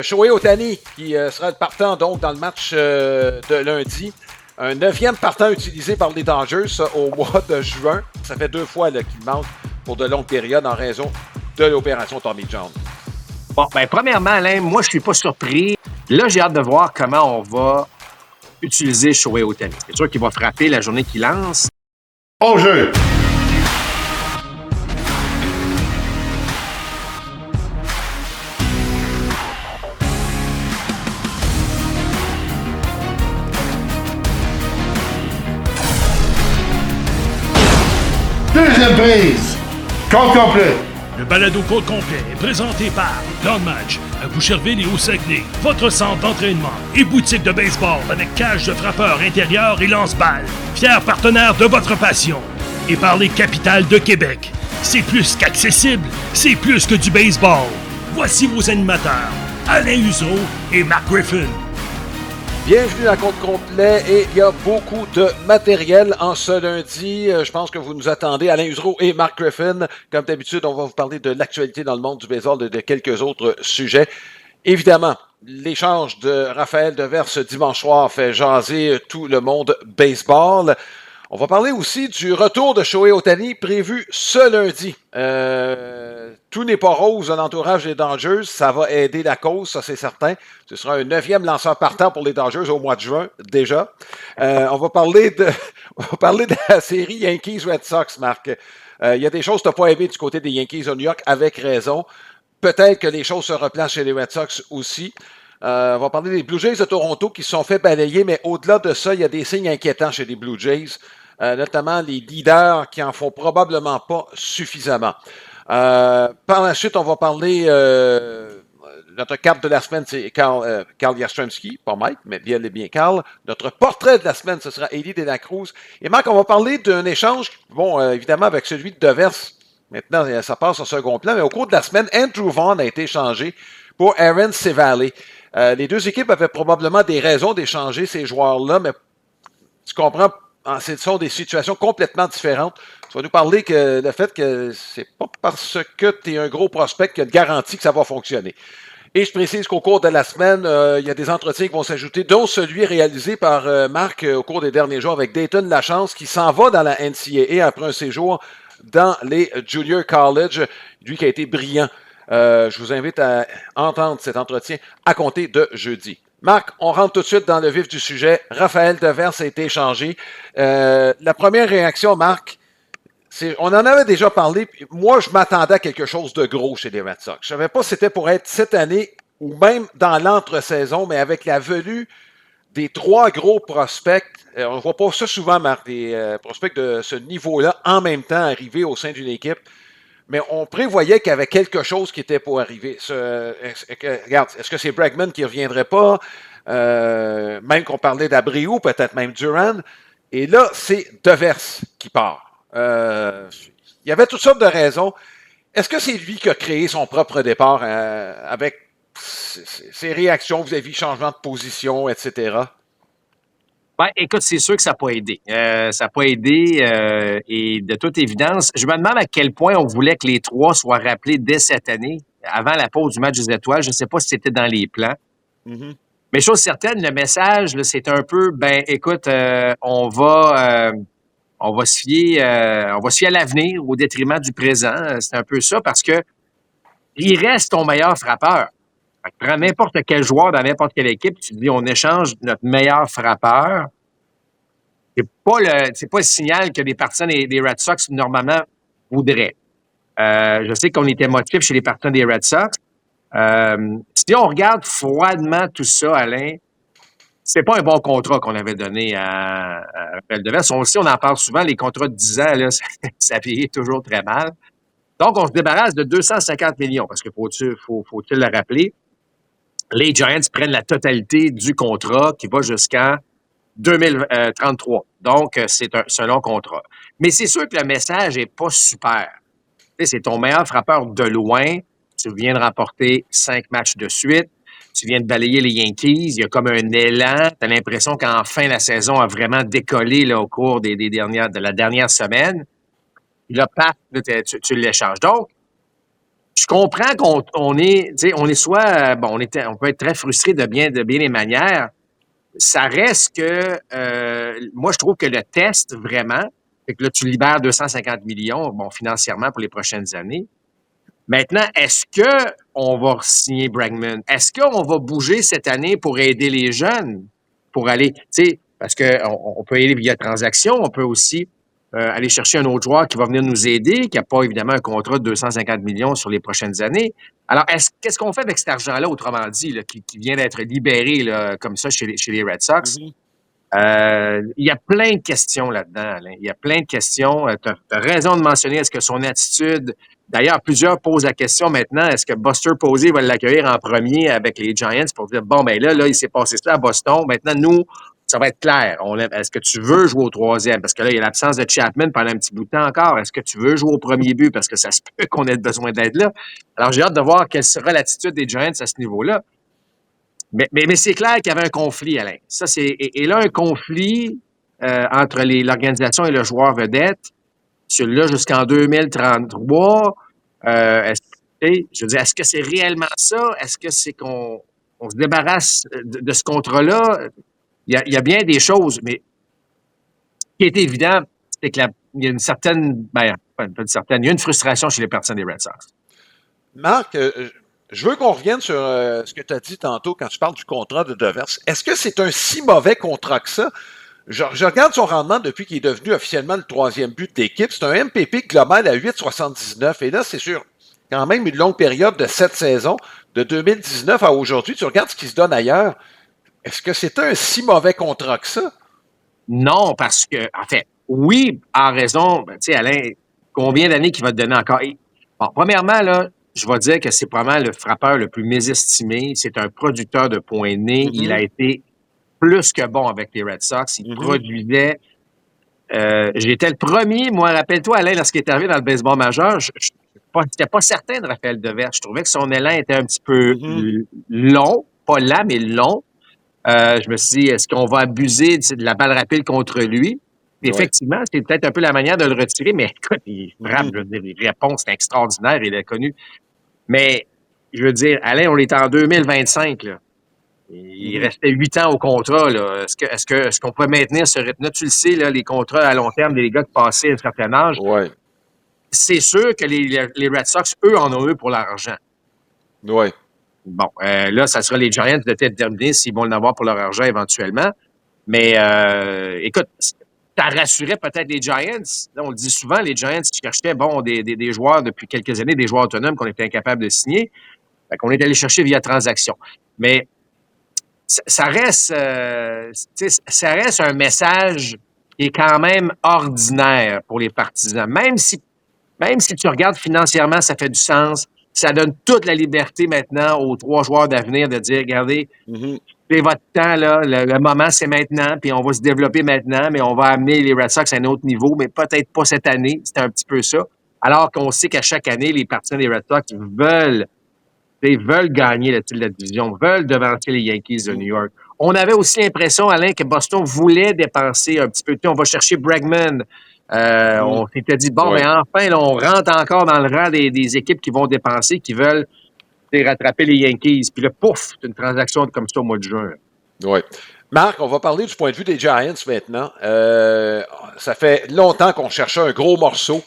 Shohei Ohtani qui sera le partant donc dans le match de lundi. Un 9e partant utilisé par les Dodgers au mois de juin. Ça fait 2 fois qu'il manque pour de longues périodes en raison de l'opération Tommy John. Bon, premièrement, Alain, moi, je suis pas surpris. Là, j'ai hâte de voir comment on va utiliser Shohei Ohtani. C'est sûr qu'il va frapper la journée qu'il lance. Au jeu! Deuxième prise! Compte complet! Le balado Côte complet est présenté par Don Match, à Boucherville et au Saguenay, votre centre d'entraînement et boutique de baseball avec cage de frappeur intérieur et lance-balles, fier partenaire de votre passion. Et par les capitales de Québec. C'est plus qu'accessible, c'est plus que du baseball. Voici vos animateurs, Alain Husereau et Mark Griffin. Bienvenue à Compte complet et il y a beaucoup de matériel en ce lundi. Je pense que vous nous attendez, Alain Husereau et Mark Griffin. Comme d'habitude, on va vous parler de l'actualité dans le monde du baseball et de quelques autres sujets. Évidemment, l'échange de Raphaël Devers ce dimanche soir fait jaser tout le monde baseball. On va parler aussi du retour de Shohei Ohtani prévu ce lundi. Tout n'est pas rose dans l'entourage des Dodgers. Ça va aider la cause, ça c'est certain. Ce sera un 9e lanceur partant pour les Dodgers au mois de juin, déjà. On va parler de la série Yankees-Red Sox, Marc. Il y a des choses que tu n'as pas aimées du côté des Yankees de New York, avec raison. Peut-être que les choses se replacent chez les Red Sox aussi. On va parler des Blue Jays de Toronto qui se sont fait balayer, mais au-delà de ça, il y a des signes inquiétants chez les Blue Jays, notamment les leaders qui en font probablement pas suffisamment. Par la suite, on va parler, notre carte de la semaine, c'est Carl Yastrzemski, pas Mike, mais bien Carl. Notre portrait de la semaine, ce sera Elly De La Cruz. Et Marc, on va parler d'un échange, évidemment avec celui de Devers. Maintenant, ça passe au second plan, mais au cours de la semaine, Andrew Vaughn a été échangé pour Aaron Civale. Les deux équipes avaient probablement des raisons d'échanger ces joueurs-là, mais tu comprends, ce sont des situations complètement différentes. Tu vas nous parler que le fait que c'est pas parce que tu es un gros prospect qu'il y a une garantie que ça va fonctionner. Et je précise qu'au cours de la semaine, il y a des entretiens qui vont s'ajouter, dont celui réalisé par Marc au cours des derniers jours avec Dayton Lachance, qui s'en va dans la NCAA après un séjour dans les Junior College, lui qui a été brillant. Je vous invite à entendre cet entretien à compter de jeudi. Marc, on rentre tout de suite dans le vif du sujet. Raphaël Devers a été échangé. La première réaction, Marc, on en avait déjà parlé. Moi, je m'attendais à quelque chose de gros chez les Red Sox. Je ne savais pas si c'était pour être cette année ou même dans l'entre-saison, mais avec la venue des 3 gros prospects, on ne voit pas ça souvent, Marc, des prospects de ce niveau-là en même temps arriver au sein d'une équipe. Mais on prévoyait qu'il y avait quelque chose qui était pour arriver. Regarde, est-ce que c'est Bregman qui ne reviendrait pas? Même qu'on parlait d'Abreu, peut-être même Duran. Et là, c'est Devers qui part. Il y avait toutes sortes de raisons. Est-ce que c'est lui qui a créé son propre départ avec ses réactions vis-à-vis changement de position, etc.? Écoute, c'est sûr que ça n'a pas aidé. Ça n'a pas aidé et de toute évidence, je me demande à quel point on voulait que les 3 soient rappelés dès cette année, avant la pause du match des étoiles. Je ne sais pas si c'était dans les plans. Mm-hmm. Mais chose certaine, le message, là, c'est un peu, écoute, on va se fier à l'avenir au détriment du présent. C'est un peu ça parce que il reste ton meilleur frappeur. Prends n'importe quel joueur dans n'importe quelle équipe, tu te dis on échange notre meilleur frappeur. C'est pas le signal que les partisans des Red Sox normalement voudraient. Je sais qu'on était motifs chez les partisans des Red Sox. Si on regarde froidement tout ça, Alain, c'est pas un bon contrat qu'on avait donné à Raphaël Devers. On en parle souvent, les contrats de 10 ans, là, ça vieillit toujours très mal. Donc, on se débarrasse de 250 millions, parce que faut-il le rappeler, les Giants prennent la totalité du contrat qui va jusqu'en 2033. Donc, c'est un long contrat. Mais c'est sûr que le message n'est pas super. Tu sais, c'est ton meilleur frappeur de loin. Tu viens de remporter 5 matchs de suite. Tu viens de balayer les Yankees. Il y a comme un élan. Tu as l'impression qu'enfin, la saison a vraiment décollé là, au cours de la dernière semaine. Puis là, paf, tu l'échanges. Donc, je comprends on est, tu sais, on est soit, bon, on peut être très frustré de bien des manières. Ça reste que, moi, je trouve que le test, vraiment, c'est que là, tu libères 250 millions, bon, financièrement pour les prochaines années. Maintenant, est-ce que on va signer Bregman? Est-ce qu'on va bouger cette année pour aider les jeunes? Pour aller, tu sais, parce qu'on peut aller via transaction, on peut aussi aller chercher un autre joueur qui va venir nous aider, qui n'a pas évidemment un contrat de 250 millions sur les prochaines années. Alors, qu'est-ce qu'on fait avec cet argent-là, autrement dit, là, qui vient d'être libéré là, comme ça chez les Red Sox? Il y a plein de questions là-dedans, Alain. Il y a plein de questions. Tu as raison de mentionner, est-ce que son attitude... D'ailleurs, plusieurs posent la question maintenant, est-ce que Buster Posey va l'accueillir en premier avec les Giants pour dire, bon, ben là, il s'est passé ça à Boston. Maintenant, nous, ça va être clair. Est-ce que tu veux jouer au troisième? Parce que là, il y a l'absence de Chapman pendant un petit bout de temps encore. Est-ce que tu veux jouer au premier but? Parce que ça se peut qu'on ait besoin d'aide là. Alors, j'ai hâte de voir quelle sera l'attitude des Giants à ce niveau-là. Mais c'est clair qu'il y avait un conflit, Alain. Ça, et là, un conflit entre l'organisation et le joueur vedette, celui-là jusqu'en 2033. Je veux dire, est-ce que c'est réellement ça? Est-ce que c'est qu'on se débarrasse de ce contrat-là? Il y a bien des choses, mais ce qui est évident, c'est qu'il y a une certaine, ben, pas une certaine, il y a une frustration chez les personnes des Red Sox. Marc, je veux qu'on revienne sur ce que tu as dit tantôt quand tu parles du contrat de Devers. Est-ce que c'est un si mauvais contrat que ça? Je regarde son rendement depuis qu'il est devenu officiellement le troisième but d'équipe. C'est un MPP global à 8,79. Et là, c'est sur quand même une longue période de 7 saisons, de 2019 à aujourd'hui. Tu regardes ce qui se donne ailleurs. Est-ce que c'est un si mauvais contrat que ça? Non, parce que, en fait, oui, en raison, tu sais, Alain, combien d'années qu'il va te donner encore? Bon, premièrement, là, je vais dire que c'est probablement le frappeur le plus mésestimé. C'est un producteur de points nés. Il a été plus que bon avec les Red Sox. Il produisait. J'étais le premier, moi, rappelle-toi, Alain, lorsqu'il est arrivé dans le baseball majeur, je n'étais pas certain de Raphaël Devers. Je trouvais que son élan était un petit peu long, pas lent, mais long. Je me suis dit, est-ce qu'on va abuser de la balle rapide contre lui? Puis effectivement, c'est peut-être un peu la manière de le retirer, mais écoute, il frappe, je veux dire, les réponses sont extraordinaires, il est connu. Mais, je veux dire, Alain, on est en 2025, là. Il restait 8 ans au contrat, là. Est-ce qu'on pourrait maintenir ce rythme-là? Tu le sais, là, les contrats à long terme des gars qui passaient un certain âge. Ouais. C'est sûr que les Red Sox, eux, en ont eu pour l'argent. Oui. Bon, là, ça sera les Giants de déterminer s'ils vont l'avoir pour leur argent éventuellement. Mais, écoute, ça rassurait peut-être les Giants. Là, on le dit souvent, les Giants cherchaient, bon, des joueurs depuis quelques années, des joueurs autonomes qu'on était incapable de signer. Fait qu'on est allé chercher via transaction. Mais ça reste un message qui est quand même ordinaire pour les partisans. Même si tu regardes financièrement, ça fait du sens. Ça donne toute la liberté maintenant aux 3 joueurs d'avenir de dire, regardez, c'est votre temps, là, le moment, c'est maintenant, puis on va se développer maintenant, mais on va amener les Red Sox à un autre niveau, mais peut-être pas cette année. C'était un petit peu ça. Alors qu'on sait qu'à chaque année, les partisans des Red Sox veulent gagner le titre de la division, veulent devancer les Yankees de New York. On avait aussi l'impression, Alain, que Boston voulait dépenser un petit peu de temps. On va chercher Bregman. On s'était dit, bon, mais enfin, là, on rentre encore dans le rang des équipes qui vont dépenser, qui veulent rattraper les Yankees. Puis là, pouf, c'est une transaction comme ça au mois de juin. Oui. Marc, on va parler du point de vue des Giants maintenant. Ça fait longtemps qu'on cherchait un gros morceau.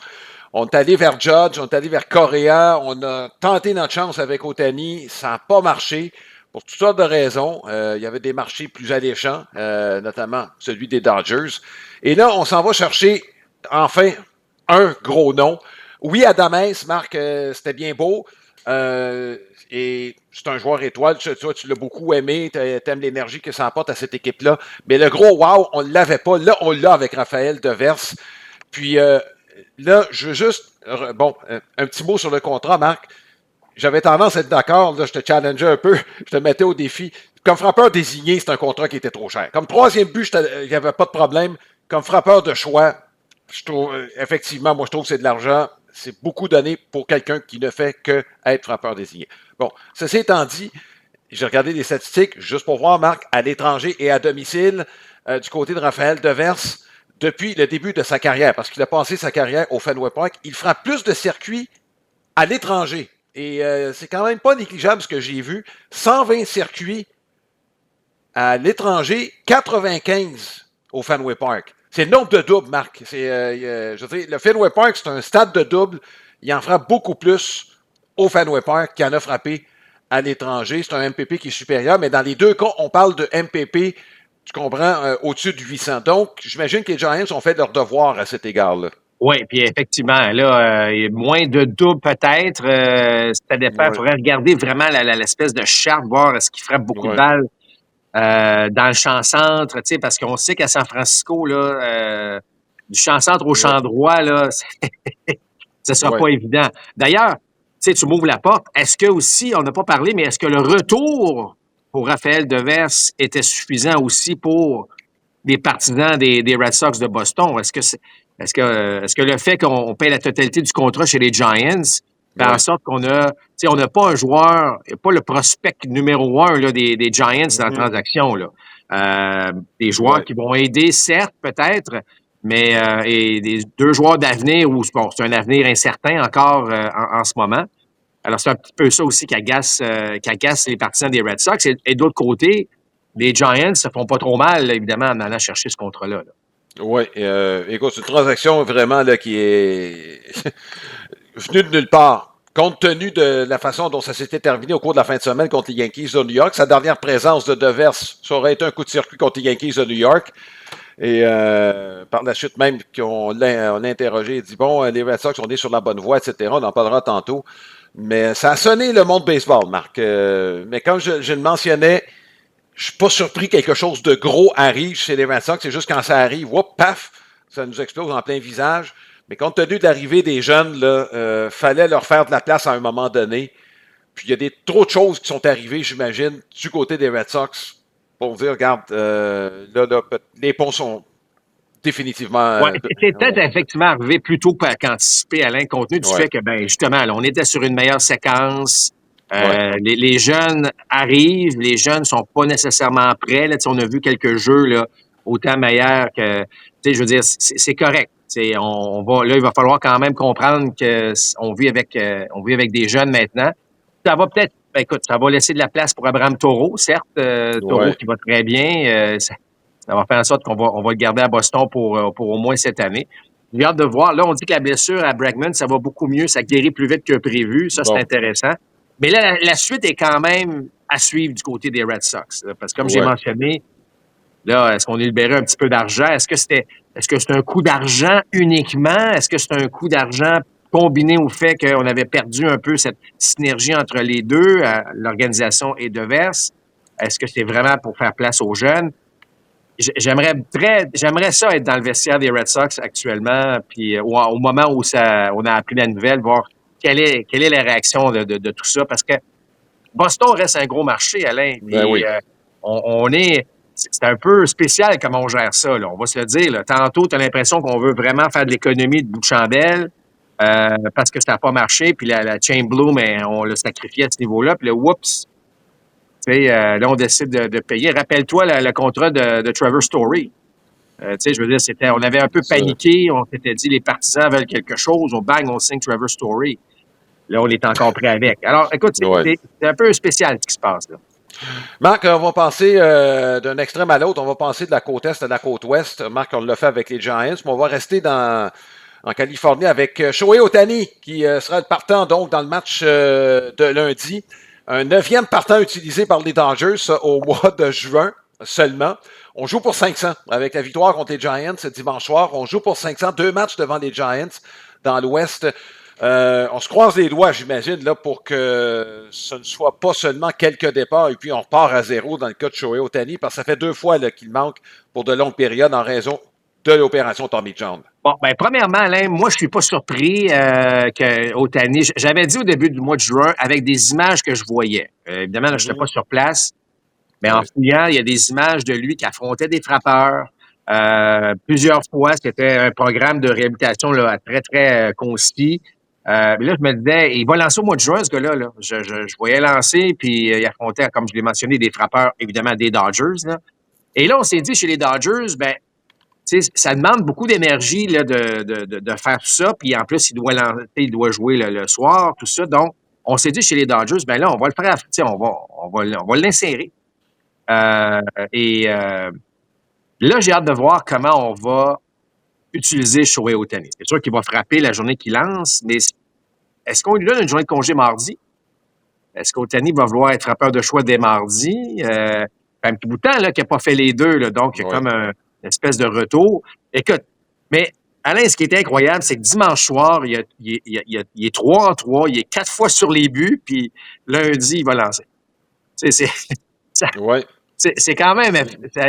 On est allé vers Judge, on est allé vers Correa, on a tenté notre chance avec Ohtani, ça n'a pas marché pour toutes sortes de raisons. Il y avait des marchés plus alléchants, notamment celui des Dodgers. Et là, on s'en va chercher enfin un gros nom. Oui, Adames, Marc, c'était bien beau. Et c'est un joueur étoile. Toi, tu l'as beaucoup aimé. Tu aimes l'énergie que ça apporte à cette équipe-là. Mais le gros wow, on ne l'avait pas. Là, on l'a avec Raphaël Devers. Puis là, je veux juste... un petit mot sur le contrat, Marc. J'avais tendance à être d'accord. Là, je te challengeais un peu. Je te mettais au défi. Comme frappeur désigné, c'est un contrat qui était trop cher. Comme troisième but, il n'y avait pas de problème. Comme frappeur de choix, je trouve, effectivement, moi, je trouve que c'est de l'argent. C'est beaucoup donné pour quelqu'un qui ne fait que être frappeur désigné. Bon, ceci étant dit, j'ai regardé les statistiques juste pour voir, Marc, à l'étranger et à domicile, du côté de Raphaël Devers, depuis le début de sa carrière, parce qu'il a passé sa carrière au Fenway Park, il frappe plus de circuits à l'étranger Et c'est quand même pas négligeable ce que j'ai vu. 120 circuits à l'étranger, 95 au Fenway Park. C'est le nombre de doubles, Marc. Je veux dire, le Fenway Park, c'est un stade de doubles. Il en frappe beaucoup plus au Fenway Park qu'il en a frappé à l'étranger. C'est un MPP qui est supérieur, mais dans les deux cas, on parle de MPP, tu comprends, au-dessus de 800. Donc, j'imagine que les Giants ont fait leur devoir à cet égard-là. Oui, puis effectivement, là, moins de doubles peut-être. Ça dépend. Il Ouais, faudrait regarder vraiment l'espèce de charte, voir est-ce qu'il frappe beaucoup de ouais, balles dans le champ-centre, tu sais, parce qu'on sait qu'à San Francisco, là, du champ-centre au ouais, champ droit, là, ce sera ouais. pas évident. D'ailleurs, tu sais, tu m'ouvres la porte. Est-ce que aussi, on n'a pas parlé, mais est-ce que le retour pour Raphaël Devers était suffisant aussi pour les partisans des Red Sox de Boston? Est-ce que le fait qu'on paye la totalité du contrat chez les Giants fait en Ouais. sorte qu'on a, tu sais, on n'a pas un joueur, pas le prospect numéro un là, des Giants dans la Mhm. transaction, là. Des joueurs Ouais. qui vont aider, certes, peut-être, mais et des deux joueurs d'avenir où bon, c'est un avenir incertain encore en ce moment. Alors, c'est un petit peu ça aussi qui agace les partisans des Red Sox. Et d'autre côté, les Giants se font pas trop mal, là, évidemment, en allant chercher ce contrat-là. Là. Oui, écoute, c'est une transaction vraiment là, qui est venue de nulle part. Compte tenu de la façon dont ça s'était terminé au cours de la fin de semaine contre les Yankees de New York, sa dernière présence de Devers, ça aurait été un coup de circuit contre les Yankees de New York. Et par la suite même, on l'a interrogé, il dit, bon, les Red Sox, on est sur la bonne voie, etc. On en parlera tantôt. Mais ça a sonné le monde baseball, Marc. Mais comme je le mentionnais, je suis pas surpris que quelque chose de gros arrive chez les Red Sox. C'est juste quand ça arrive, whoop, paf, ça nous explose en plein visage. Mais compte tenu de l'arrivée des jeunes, là, fallait leur faire de la place à un moment donné. Puis il y a trop de choses qui sont arrivées, j'imagine, du côté des Red Sox pour dire, regarde, là, les ponts sont définitivement. Ouais, c'est peut-être effectivement arrivé plus tôt qu'anticipé, Alain, compte tenu du Ouais, fait que, ben, justement, là, on était sur une meilleure séquence. ouais, Les jeunes arrivent, les jeunes sont pas nécessairement prêts. Là, tu sais, on a vu quelques jeux là, autant meilleurs que. Tu sais, je veux dire, c'est correct. Tu sais, on va, là, il va falloir quand même comprendre que on vit avec des jeunes maintenant. Ça va peut-être, ben, écoute, ça va laisser de la place pour Abraham Taureau, certes, Taureau ouais. qui va très bien. Ça va faire en sorte qu'on va le garder à Boston pour au moins cette année. J'ai hâte de voir. Là, on dit que la blessure à Bregman, ça va beaucoup mieux, ça guérit plus vite que prévu. Ça, c'est Bon, intéressant. Mais là, la suite est quand même à suivre du côté des Red Sox. Là, parce que comme j'ai ouais. mentionné, là, est-ce qu'on est libéré un petit peu d'argent? Est-ce que c'est un coup d'argent uniquement? Est-ce que c'est un coup d'argent combiné au fait qu'on avait perdu un peu cette synergie entre les deux, l'organisation et Devers? Est-ce que c'est vraiment pour faire place aux jeunes? J'aimerais ça être dans le vestiaire des Red Sox actuellement, puis au moment où on a appris la nouvelle, voir quelle est la réaction de tout ça, parce que Boston reste un gros marché, Alain, Ben puis oui. c'est un peu spécial comment on gère ça, là, on va se le dire. Là. Tantôt, tu as l'impression qu'on veut vraiment faire de l'économie de bout de chandelle parce que ça n'a pas marché, puis la Chain Bloom, on l'a sacrifié à ce niveau-là, puis là, whoops, tu sais, là, on décide de payer. Rappelle-toi le contrat de Trevor Story. Tu sais, je veux dire, on avait un peu Ça, paniqué. On s'était dit, les partisans veulent quelque chose. On bang, on signe Trevor Story. Là, on est encore prêt avec. Alors, écoute, c'est ouais. c'est un peu spécial ce qui se passe là. Marc, on va passer d'un extrême à l'autre. On va passer de la côte est à la côte ouest. Marc, on l'a fait avec les Giants, mais on va rester en Californie avec Shohei Ohtani, qui sera le partant donc dans le match de lundi. Un neuvième partant utilisé par les Dodgers au mois de juin seulement. On joue pour 500 avec la victoire contre les Giants ce dimanche soir. On joue pour 500, 2 matchs devant les Giants dans l'ouest. On se croise les doigts, j'imagine, là, pour que ce ne soit pas seulement quelques départs et puis on repart à zéro dans le cas de Shohei Ohtani, parce que ça fait 2 fois là, qu'il manque pour de longues périodes en raison de l'opération Tommy John. Bon, ben, premièrement, Alain, moi, je suis pas surpris que Ohtani. J'avais dit au début du mois de juin, avec des images que je voyais. Évidemment, là, je n'étais pas sur place, mais en Ouais. fouillant, il y a des images de lui qui affrontait des frappeurs. Plusieurs fois, c'était un programme de réhabilitation là, très, très concis. Mais là, je me disais, il va lancer au mois de juin, ce gars-là. Là. Je voyais lancer, puis il affrontait, comme je l'ai mentionné, des frappeurs, évidemment, des Dodgers. Là. Et là, on s'est dit, chez les Dodgers, ben, tu sais, ça demande beaucoup d'énergie là, de faire tout ça. Puis en plus, il doit jouer le soir, tout ça. Donc, on s'est dit chez les Dodgers, ben là, on va le faire, on va l'insérer. Et là, j'ai hâte de voir comment on va utiliser Shohei Ohtani. C'est sûr qu'il va frapper la journée qu'il lance, mais est-ce qu'on lui donne une journée de congé mardi? Est-ce qu'Ohtani va vouloir être frappeur de choix dès mardi? Un petit bout de temps là, qu'il n'a pas fait les deux, là, donc il y a comme une espèce de retour. Écoute, mais Alain, ce qui est incroyable, c'est que dimanche soir, il est 3-3, il est 4 fois sur les buts, puis lundi, il va lancer. Oui. C'est quand même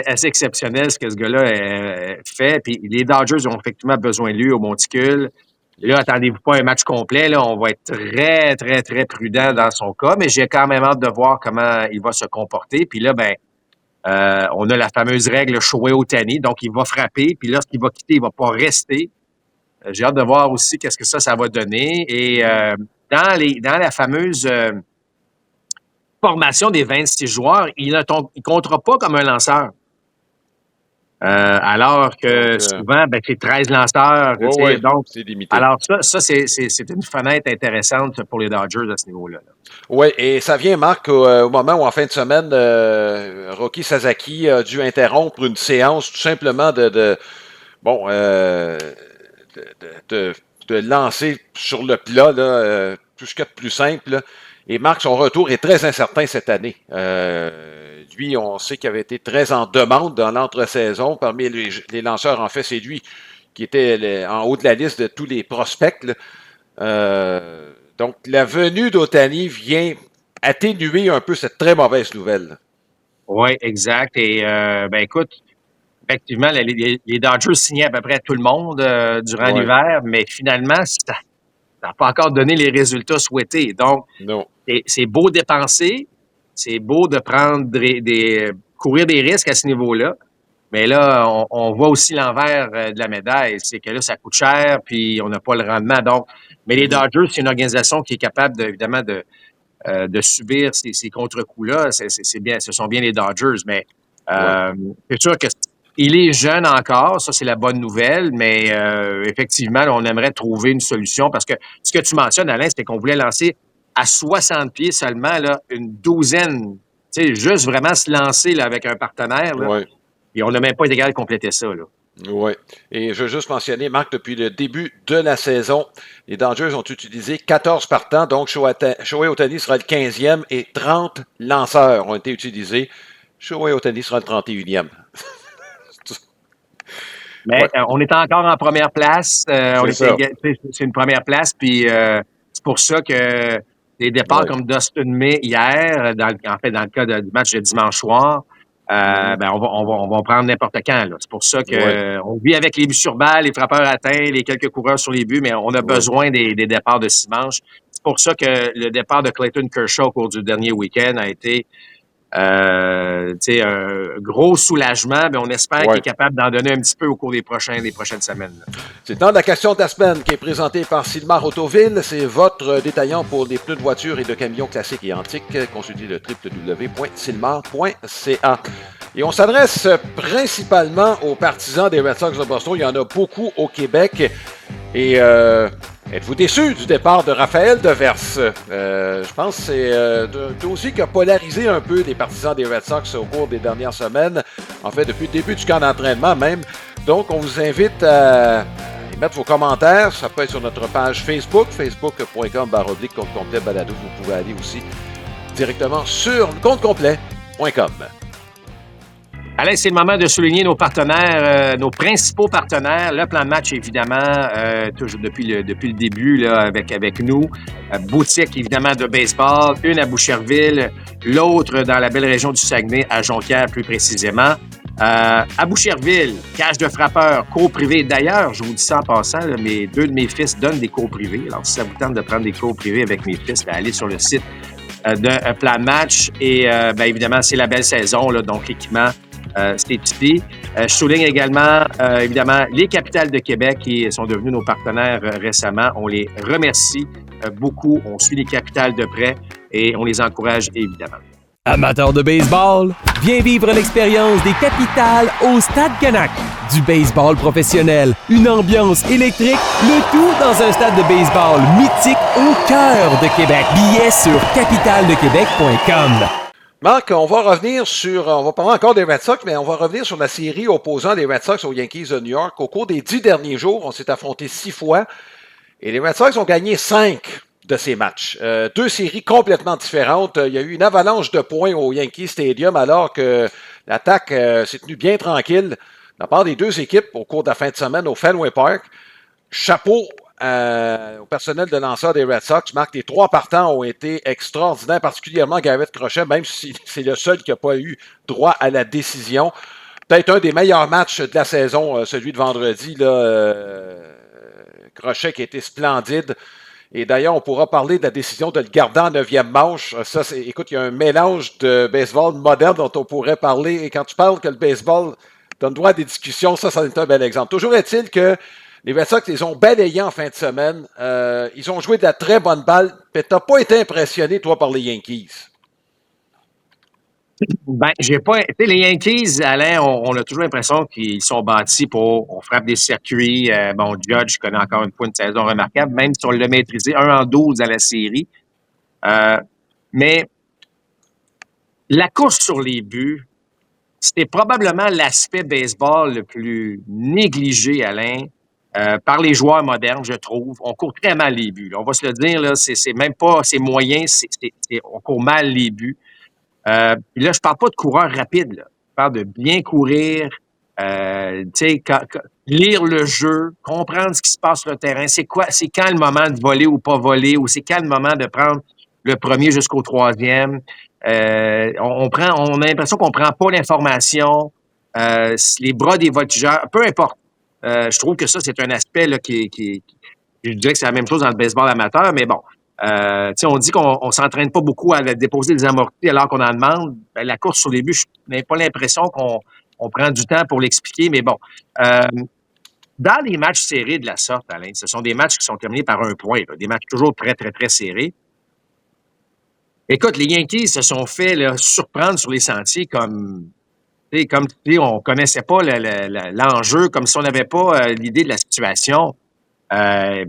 assez exceptionnel ce que ce gars-là fait. Puis les Dodgers ont effectivement besoin de lui au monticule. Et là, attendez-vous pas un match complet. Là, on va être très, très, très prudent dans son cas, mais j'ai quand même hâte de voir comment il va se comporter. Puis là, on a la fameuse règle Shohei Ohtani, donc il va frapper. Puis lorsqu'il va quitter, il va pas rester. J'ai hâte de voir aussi qu'est-ce que ça va donner. Et dans la fameuse formation des 26 joueurs, il ne comptera pas comme un lanceur. Alors que souvent, c'est 13 lanceurs. Donc, c'est limité. Alors ça c'est une fenêtre intéressante pour les Dodgers à ce niveau-là. Oui, et ça vient, Marc, au moment où en fin de semaine, Roki Sasaki a dû interrompre une séance tout simplement de lancer sur le plat, là, tout ce qu'il y a de plus simple. Là. Et Marc, son retour est très incertain cette année. Lui, on sait qu'il avait été très en demande dans l'entre-saison. Parmi les lanceurs, en fait, c'est lui qui était en haut de la liste de tous les prospects. Donc, la venue d'Ohtani vient atténuer un peu cette très mauvaise nouvelle. Oui, exact. Et, écoute, effectivement, les Dodgers signaient à peu près tout le monde durant l'hiver, mais finalement, ça n'a pas encore donné les résultats souhaités. Donc, c'est beau dépenser, c'est beau de prendre courir des risques à ce niveau-là, mais là, on voit aussi l'envers de la médaille, c'est que là, ça coûte cher, puis on n'a pas le rendement. Donc, mais les Dodgers, c'est une organisation qui est capable, évidemment, de subir ces contre-coups-là. Ce sont bien les Dodgers, mais c'est sûr que il est jeune encore, ça c'est la bonne nouvelle, mais effectivement, là, on aimerait trouver une solution parce que ce que tu mentionnes, Alain, c'est qu'on voulait lancer à 60 pieds seulement, là, une douzaine, tu sais, juste vraiment se lancer là, avec un partenaire, là, et on n'a même pas été capable de compléter ça. Là. Oui. Et je veux juste mentionner, Marc, depuis le début de la saison, les Dodgers ont utilisé 14 partants, donc Shohei Ohtani sera le 15e et 30 lanceurs ont été utilisés. Shohei Ohtani sera le 31e. Mais on est encore en première place. C'est une première place, puis c'est pour ça que des départs comme Dustin May hier, dans le cas du match de dimanche soir, on va prendre n'importe quand. Là. C'est pour ça qu'on vit avec les buts sur balle, les frappeurs atteints, les quelques coureurs sur les buts, mais on a besoin des départs de dimanche. C'est pour ça que le départ de Clayton Kershaw au cours du dernier week-end a été un gros soulagement, mais on espère qu'il est capable d'en donner un petit peu au cours des prochaines semaines. Là. C'est le temps de la question de la semaine qui est présentée par Sylmar Autoville. C'est votre détaillant pour les pneus de voitures et de camions classiques et antiques. Consultez le www.sylmar.ca. Et on s'adresse principalement aux partisans des Red Sox de Boston. Il y en a beaucoup au Québec. Et êtes-vous déçus du départ de Raphaël Devers? Je pense que c'est un dossier qui a polarisé un peu les partisans des Red Sox au cours des dernières semaines. En fait, depuis le début du camp d'entraînement même. Donc, on vous invite à y mettre vos commentaires. Ça peut être sur notre page Facebook, facebook.com/compte complet balado. Vous pouvez aller aussi directement sur comptecomplet.com. Alain, c'est le moment de souligner nos partenaires, nos principaux partenaires. Le plan de match, évidemment, toujours depuis le début là, avec nous. Boutique, évidemment, de baseball. Une à Boucherville, l'autre dans la belle région du Saguenay, à Jonquière plus précisément. À Boucherville, cage de frappeur, cours privé. D'ailleurs, je vous dis ça en passant, là, deux de mes fils donnent des cours privés. Alors, si ça vous tente de prendre des cours privés avec mes fils, allez sur le site de plan de match. Et évidemment, c'est la belle saison, là, donc l'équipement. C'est ici. Je souligne également, évidemment, les Capitales de Québec qui sont devenus nos partenaires récemment. On les remercie beaucoup. On suit les Capitales de près et on les encourage évidemment. Amateur de baseball, viens vivre l'expérience des capitales au Stade Canac. Du baseball professionnel, une ambiance électrique, le tout dans un stade de baseball mythique au cœur de Québec. Billets sur capitaledequebec.com. Marc, on va parler encore des Red Sox, mais on va revenir sur la série opposant les Red Sox aux Yankees de New York. Au cours des 10 derniers jours, on s'est affronté 6 fois et les Red Sox ont gagné 5 de ces matchs. 2 séries complètement différentes. Il y a eu une avalanche de points au Yankee Stadium alors que l'attaque s'est tenue bien tranquille de la part des deux équipes au cours de la fin de semaine au Fenway Park. Chapeau au personnel de lanceur des Red Sox. Marc, les 3 partants ont été extraordinaires, particulièrement Garrett Crochet, même si c'est le seul qui n'a pas eu droit à la décision. Peut-être un des meilleurs matchs de la saison, celui de vendredi. Crochet qui a été splendide. Et d'ailleurs, on pourra parler de la décision de le garder en 9e manche. Ça, écoute, il y a un mélange de baseball moderne dont on pourrait parler. Et quand tu parles que le baseball donne droit à des discussions, ça en est un bel exemple. Toujours est-il que les Red Sox les ont balayés en fin de semaine. Ils ont joué de la très bonne balle. Mais tu n'as pas été impressionné, toi, par les Yankees. Ben, j'ai pas. Tu sais, les Yankees, Alain, on a toujours l'impression qu'ils sont bâtis pour. On frappe des circuits. Bon, Judge connaît encore une fois une saison remarquable, même si on l'a maîtrisé 1-12 à la série. Mais la course sur les buts, c'était probablement l'aspect baseball le plus négligé, Alain, par les joueurs modernes, je trouve. On court très mal les buts. Là. On va se le dire, là, c'est même pas. C'est moyen, on court mal les buts. Puis là, je parle pas de coureur rapide, là. Je parle de bien courir, lire le jeu, comprendre ce qui se passe sur le terrain. C'est quand le moment de voler ou pas voler, ou c'est quand le moment de prendre le premier jusqu'au 3e. On a l'impression qu'on prend pas l'information, les bras des voltigeurs, peu importe. Je trouve que ça, c'est un aspect là, je dirais que c'est la même chose dans le baseball amateur, mais bon. On dit qu'on ne s'entraîne pas beaucoup à déposer des amortis alors qu'on en demande. Ben, la course sur les buts, je n'ai pas l'impression qu'on prend du temps pour l'expliquer, mais bon. Dans les matchs serrés de la sorte, Alain, ce sont des matchs qui sont terminés par 1 point, là, des matchs toujours très, très, très serrés. Écoute, les Yankees se sont fait là, surprendre sur les sentiers comme si on ne connaissait pas l'enjeu, comme si on n'avait pas l'idée de la situation.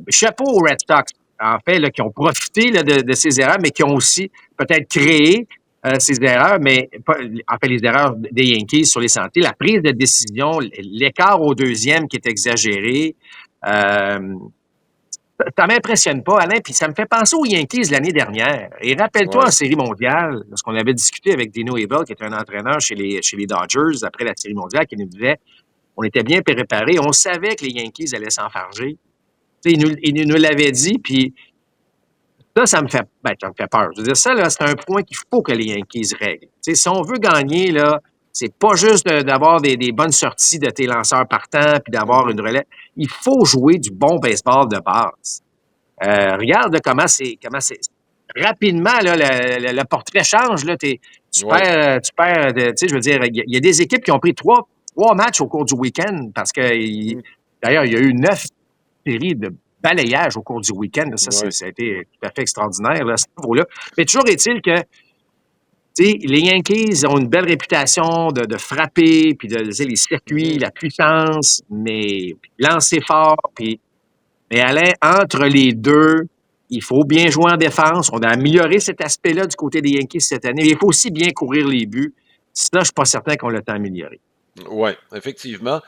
Chapeau aux Red Sox, en fait, là, qui ont profité là, de ces erreurs, mais qui ont aussi peut-être créé ces erreurs, mais en fait, les erreurs des Yankees sur les sentiers, la prise de décision, l'écart au 2e qui est exagéré. Ça m'impressionne pas, Alain, puis ça me fait penser aux Yankees l'année dernière. Et rappelle-toi, en Série mondiale, lorsqu'on avait discuté avec Dino Evil, qui était un entraîneur chez les Dodgers après la Série mondiale, qui nous disait on était bien préparés, on savait que les Yankees allaient s'enfarger. Il nous l'avait dit, puis ça me fait peur. Je veux dire, ça, là, c'est un point qu'il faut que les Yankees règlent. Si on veut gagner, là, c'est pas juste d'avoir des bonnes sorties de tes lanceurs partants puis d'avoir une relève. Il faut jouer du bon baseball de base. Regarde comment c'est. Rapidement, là, le portrait change. Là, tu perds. Je veux dire, il y a des équipes qui ont pris trois matchs au cours du week-end parce que, d'ailleurs, il y a eu 9 séries de balayage au cours du week-end. Ça a été tout à fait extraordinaire là, à ce niveau-là. Mais toujours est-il que les Yankees ont une belle réputation de frapper, puis les circuits, la puissance, mais lancer fort. Mais Alain, entre les deux, il faut bien jouer en défense. On a amélioré cet aspect-là du côté des Yankees cette année. Mais il faut aussi bien courir les buts. Ça, je ne suis pas certain qu'on l'a tant amélioré. Oui, effectivement.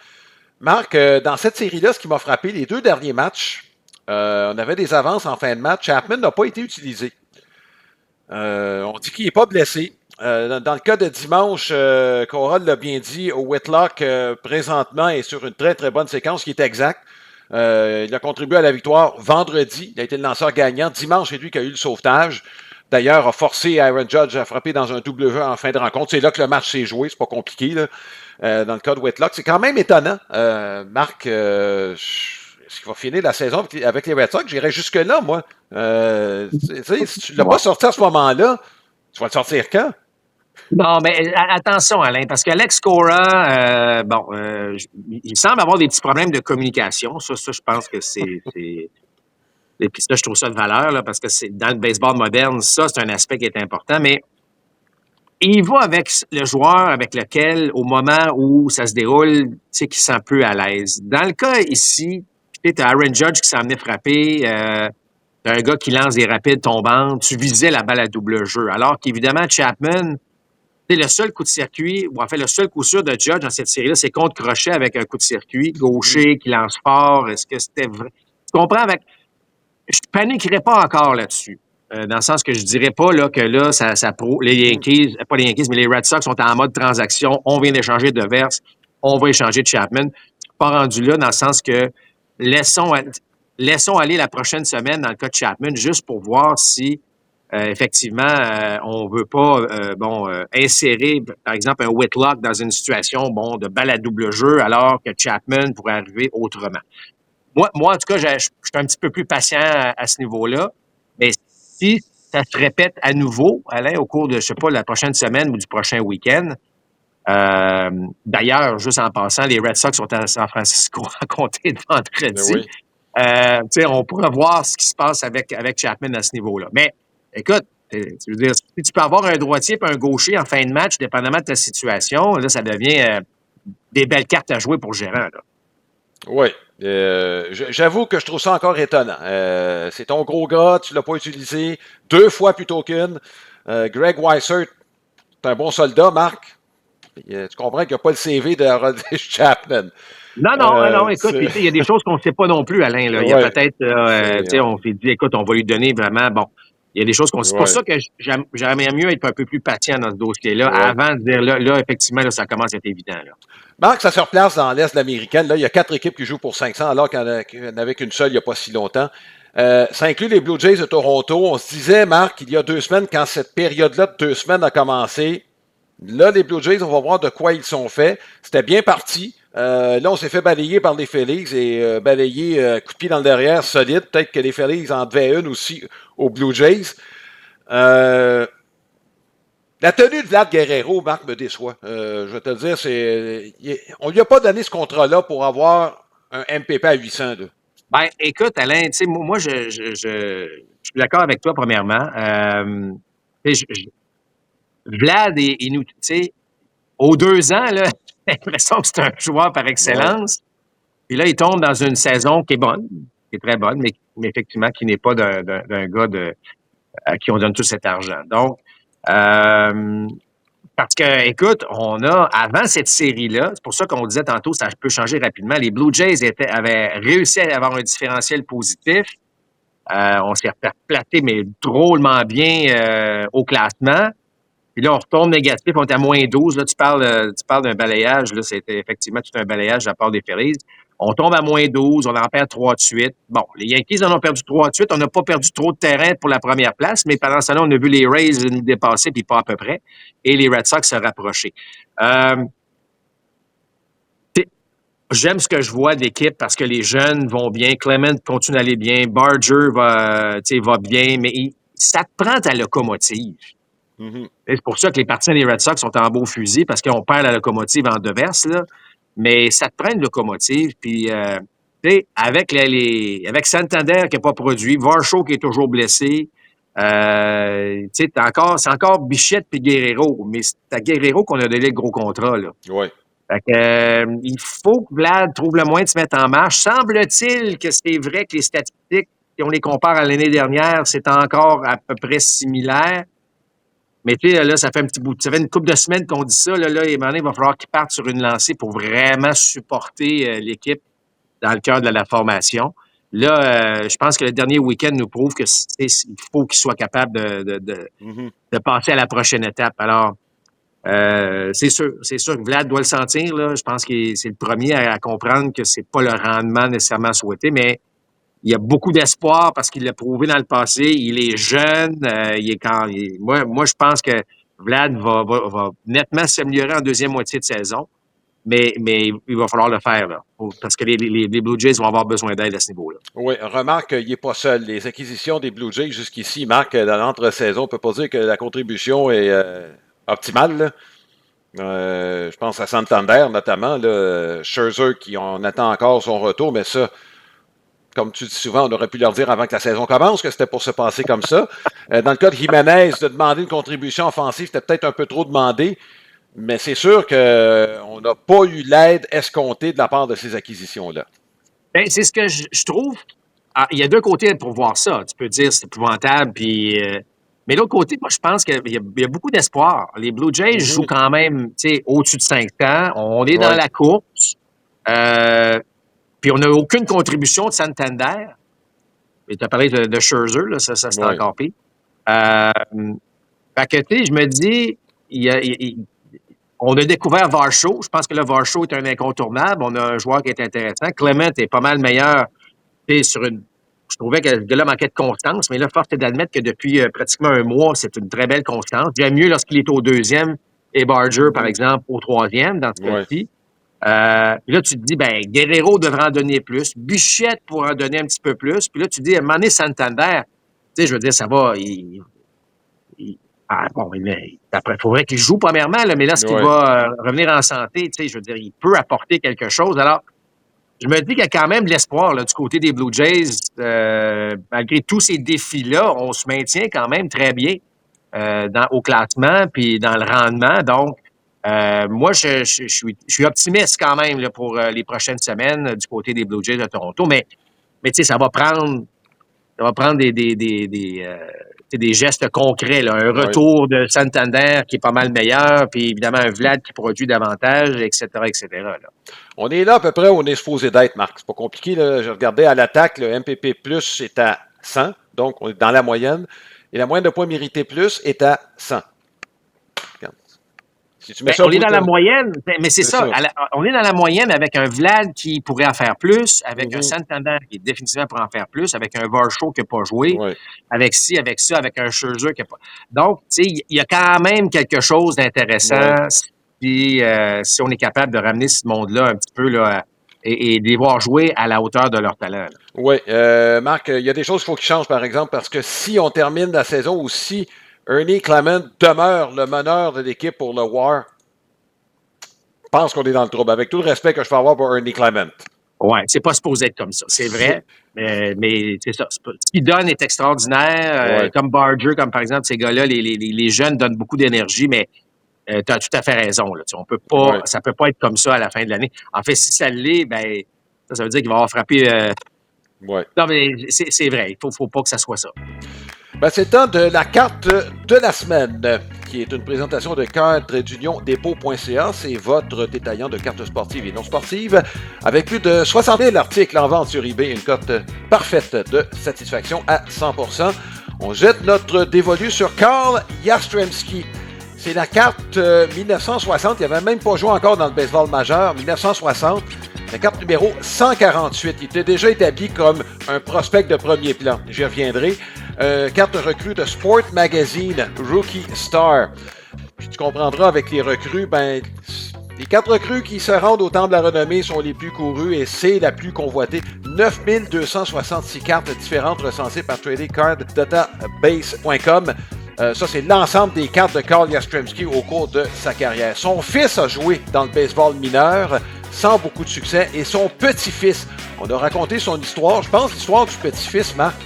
Marc, dans cette série-là, ce qui m'a frappé, les 2 derniers matchs, on avait des avances en fin de match. Chapman n'a pas été utilisé. On dit qu'il n'est pas blessé. Dans le cas de dimanche, Cora l'a bien dit, au Whitlock, présentement, est sur une très, très bonne séquence qui est exacte. Il a contribué à la victoire vendredi. Il a été le lanceur gagnant. Dimanche, c'est lui qui a eu le sauvetage. D'ailleurs, a forcé Aaron Judge à frapper dans un W en fin de rencontre. C'est là que le match s'est joué. C'est pas compliqué, là. Dans le cas de Whitlock. C'est quand même étonnant. Marc, est-ce qu'il va finir la saison avec les Red Sox? J'irais jusque-là, moi. Si tu ne l'as pas sorti à ce moment-là, tu vas le sortir quand? Non, mais attention, Alain, parce qu'Alex Cora, il semble avoir des petits problèmes de communication. Ça je pense que c'est et puis ça, je trouve ça de valeur, là, parce que c'est dans le baseball moderne, ça, c'est un aspect qui est important. Mais il va avec le joueur avec lequel, au moment où ça se déroule, tu sais, qu'il se sent peu à l'aise. Dans le cas ici, tu as Aaron Judge qui s'en venait frapper, t'as un gars qui lance des rapides tombantes, tu visais la balle à double jeu. Alors qu'évidemment, Chapman, c'est le seul coup de circuit, ou en fait, le seul coup sûr de Judge dans cette série-là, c'est contre crochet avec un coup de circuit, gaucher, qui lance fort. Est-ce que c'était vrai? Tu comprends? Je paniquerais pas encore là-dessus. Dans le sens que je dirais pas là, que là, les Yankees, pas les Yankees, mais les Red Sox sont en mode transaction. On vient d'échanger de Verse, on va échanger de Chapman. Je suis pas rendu là dans le sens que laissons aller la prochaine semaine dans le cas de Chapman juste pour voir si effectivement on veut pas insérer, par exemple, un Whitlock dans une situation de balle à double jeu alors que Chapman pourrait arriver autrement. Moi, en tout cas, je suis un petit peu plus patient à ce niveau-là. Mais si ça se répète à nouveau, Alain, au cours de, je sais pas, la prochaine semaine ou du prochain week-end, d'ailleurs, juste en passant, les Red Sox sont à San Francisco à compter de vendredi. Oui. On pourra voir ce qui se passe avec Chapman à ce niveau-là. Mais écoute, je veux dire, si tu peux avoir un droitier et un gaucher en fin de match, dépendamment de ta situation, là, ça devient des belles cartes à jouer pour le gérant. Là. Oui. J'avoue que je trouve ça encore étonnant. C'est ton gros gars, tu l'as pas utilisé 2 fois plutôt qu'une. Greg Weissert, c'est un bon soldat, Marc. Tu comprends qu'il n'y a pas le CV de Harold Chapman. Non, écoute, il y a des choses qu'on ne sait pas non plus, Alain. Là. Il y a peut-être, on s'est dit, écoute, on va lui donner vraiment, il y a des choses qu'on sait. C'est pour ça que j'aimerais mieux être un peu plus patient dans ce dossier-là avant de dire, là, effectivement, là, ça commence à être évident. Là. Marc, ça se replace dans l'Est de l'américaine. Là, il y a 4 équipes qui jouent pour 500, alors qu'il n'y en avait qu'une seule il n'y a pas si longtemps. Ça inclut les Blue Jays de Toronto. On se disait, Marc, il y a 2 semaines, quand cette période-là de 2 semaines a commencé, là, les Blue Jays, on va voir de quoi ils sont faits. C'était bien parti. Là, on s'est fait balayer par les Phillies et balayer coup de pied dans le derrière, solide. Peut-être que les Phillies en devaient une aussi aux Blue Jays. La tenue de Vlad Guerrero, Marc, me déçoit. Je vais te le dire, on lui a pas donné ce contrat-là pour avoir un MPP à 800. Là. Ben, écoute, Alain, tu sais, moi, je suis d'accord avec toi, premièrement. Vlad et nous, tu sais, aux 2 ans, là, j'ai l'impression que c'est un joueur par excellence. Puis là, il tombe dans une saison qui est bonne, qui est très bonne, mais effectivement, qui n'est pas d'un gars à qui on donne tout cet argent. Donc, parce que, écoute, avant cette série-là, c'est pour ça qu'on disait tantôt, ça peut changer rapidement. Les Blue Jays avaient réussi à avoir un différentiel positif. On s'est platé, mais drôlement bien au classement. Puis là, on retourne négatif, on est à moins 12. Là, tu parles d'un balayage. Là, c'était effectivement tout un balayage de la part des Phillies. On tombe à moins 12, on en perd 3 de suite. Bon, les Yankees en ont perdu 3 de suite. On n'a pas perdu trop de terrain pour la première place, mais pendant ce temps-là, on a vu les Rays nous dépasser, puis pas à peu près, et les Red Sox se rapprocher. J'aime ce que je vois d'équipe parce que les jeunes vont bien, Clement continue d'aller bien, Barger va bien, mais ça te prend ta locomotive. Mm-hmm. C'est pour ça que les partisans des Red Sox sont en beau fusil parce qu'on perd la locomotive en devers, là. Mais ça te prend une locomotive. Puis, avec avec Santander qui n'a pas produit, Varsho qui est toujours blessé, c'est encore Bichette puis Guerrero. Mais c'est à Guerrero qu'on a donné le gros contrat, là. Oui. Fait que, il faut que Vlad trouve le moyen de se mettre en marche. Semble-t-il que c'est vrai que les statistiques, si on les compare à l'année dernière, c'est encore à peu près similaire. Mais tu sais, là, ça fait un petit bout. Ça fait une couple de semaines qu'on dit ça. Là, il va falloir qu'il parte sur une lancée pour vraiment supporter l'équipe dans le cœur de la formation. Là, je pense que le dernier week-end nous prouve que il faut qu'il soit capable de passer à la prochaine étape. Alors, c'est sûr que Vlad doit le sentir. Là. Je pense que c'est le premier à comprendre que c'est pas le rendement nécessairement souhaité, mais il y a beaucoup d'espoir parce qu'il l'a prouvé dans le passé. Il est jeune. Moi, je pense que Vlad va nettement s'améliorer en deuxième moitié de saison, mais il va falloir le faire là, parce que les Blue Jays vont avoir besoin d'aide à ce niveau-là. Oui, remarque qu'il n'est pas seul. Les acquisitions des Blue Jays jusqu'ici, Marc, dans l'entre-saison, on ne peut pas dire que la contribution est optimale. Là. Je pense à Santander, notamment. Là, Scherzer, on attend encore son retour, mais ça, comme tu dis souvent, on aurait pu leur dire avant que la saison commence que c'était pour se passer comme ça. Dans le cas de Jiménez, de demander une contribution offensive, c'était peut-être un peu trop demandé, mais c'est sûr qu'on n'a pas eu l'aide escomptée de la part de ces acquisitions-là. Ben, c'est ce que je trouve. Il y a deux côtés pour voir ça. Tu peux dire c'est épouvantable, puis. Mais l'autre côté, moi, je pense qu'il y a beaucoup d'espoir. Les Blue Jays jouent quand même au-dessus de 500. On est dans la course. Puis on n'a aucune contribution de Santander. Et tu as parlé de Scherzer, là, ça c'est encore pire. Fait que, tu sais, je me dis, on a découvert Varsho. Je pense que le Varsho est un incontournable. On a un joueur qui est intéressant. Clement est pas mal meilleur. Je trouvais que le gars-là manquait de constance, mais là, force est d'admettre que depuis pratiquement un mois, c'est une très belle constance. J'aime mieux lorsqu'il est au deuxième et Barger, par exemple, au troisième, dans ce cas-ci. Puis là, tu te dis, ben Guerrero devrait en donner plus. Bichette pourrait en donner un petit peu plus. Puis là, tu te dis, Mané Santander, tu sais, je veux dire, ça va. Il faudrait qu'il joue premièrement, là, mais lorsqu'il va revenir en santé, tu sais, je veux dire, il peut apporter quelque chose. Alors, je me dis qu'il y a quand même de l'espoir là, du côté des Blue Jays. Malgré tous ces défis-là, on se maintient quand même très bien au classement puis dans le rendement. Donc, moi, je suis optimiste quand même là, pour les prochaines semaines du côté des Blue Jays de Toronto. Mais tu sais, ça va prendre des gestes concrets. Là. Un retour de Santander qui est pas mal meilleur, puis évidemment un Vlad qui produit davantage, etc., etc. Là. On est là à peu près où on est supposé d'être, Marc. C'est pas compliqué. Là. Je regardais à l'attaque, le MPP+, est à 100, donc on est dans la moyenne. Et la moyenne de points mérités plus est à 100. Si tu mets ça on est dans la moyenne, mais c'est ça. On est dans la moyenne avec un Vlad qui pourrait en faire plus, avec un Santander qui est définitivement pour en faire plus, avec un Varsho qui n'a pas joué, avec ci, avec ça, avec un Scherzer qui n'a pas. Donc, tu sais, il y a quand même quelque chose d'intéressant si on est capable de ramener ce monde-là un petit peu là, et de les voir jouer à la hauteur de leur talent. Là. Oui, Marc, il y a des choses qu'il faut qu'ils changent, par exemple, parce que si on termine la saison ou si Ernie Clement demeure le meneur de l'équipe pour le WAR, je pense qu'on est dans le trouble, avec tout le respect que je peux avoir pour Ernie Clement. Oui, c'est pas supposé être comme ça, c'est vrai, mais c'est ça. Ce qu'il donne est extraordinaire, comme Barger, comme par exemple ces gars-là, les jeunes donnent beaucoup d'énergie, mais tu as tout à fait raison. Là, on peut pas, ça peut pas être comme ça à la fin de l'année. En fait, si ça l'est, ben ça veut dire qu'il va avoir frappé... Non, mais c'est vrai, il faut pas que ça soit ça. Ben, c'est le temps de la carte de la semaine, qui est une présentation de cadre-dépôt.ca. C'est votre détaillant de cartes sportives et non sportives, avec plus de 60 000 articles en vente sur eBay, une cote parfaite de satisfaction à 100%. On jette notre dévolu sur Carl Yastrzemski. C'est la carte 1960. Il n'avait même pas joué encore dans le baseball majeur. 1960. La carte numéro 148. Il était déjà établi comme un prospect de premier plan. J'y reviendrai. Carte recrue de Sport Magazine, Rookie Star. Puis tu comprendras avec les recrues, ben, les 4 recrues qui se rendent au Temple de la Renommée sont les plus courues et c'est la plus convoitée. 9266 cartes différentes recensées par TradingCardDatabase.com. Ça, c'est l'ensemble des cartes de Carl Yastrzemski au cours de sa carrière. Son fils a joué dans le baseball mineur sans beaucoup de succès et son petit-fils, on a raconté son histoire. Je pense que l'histoire du petit-fils, Marc,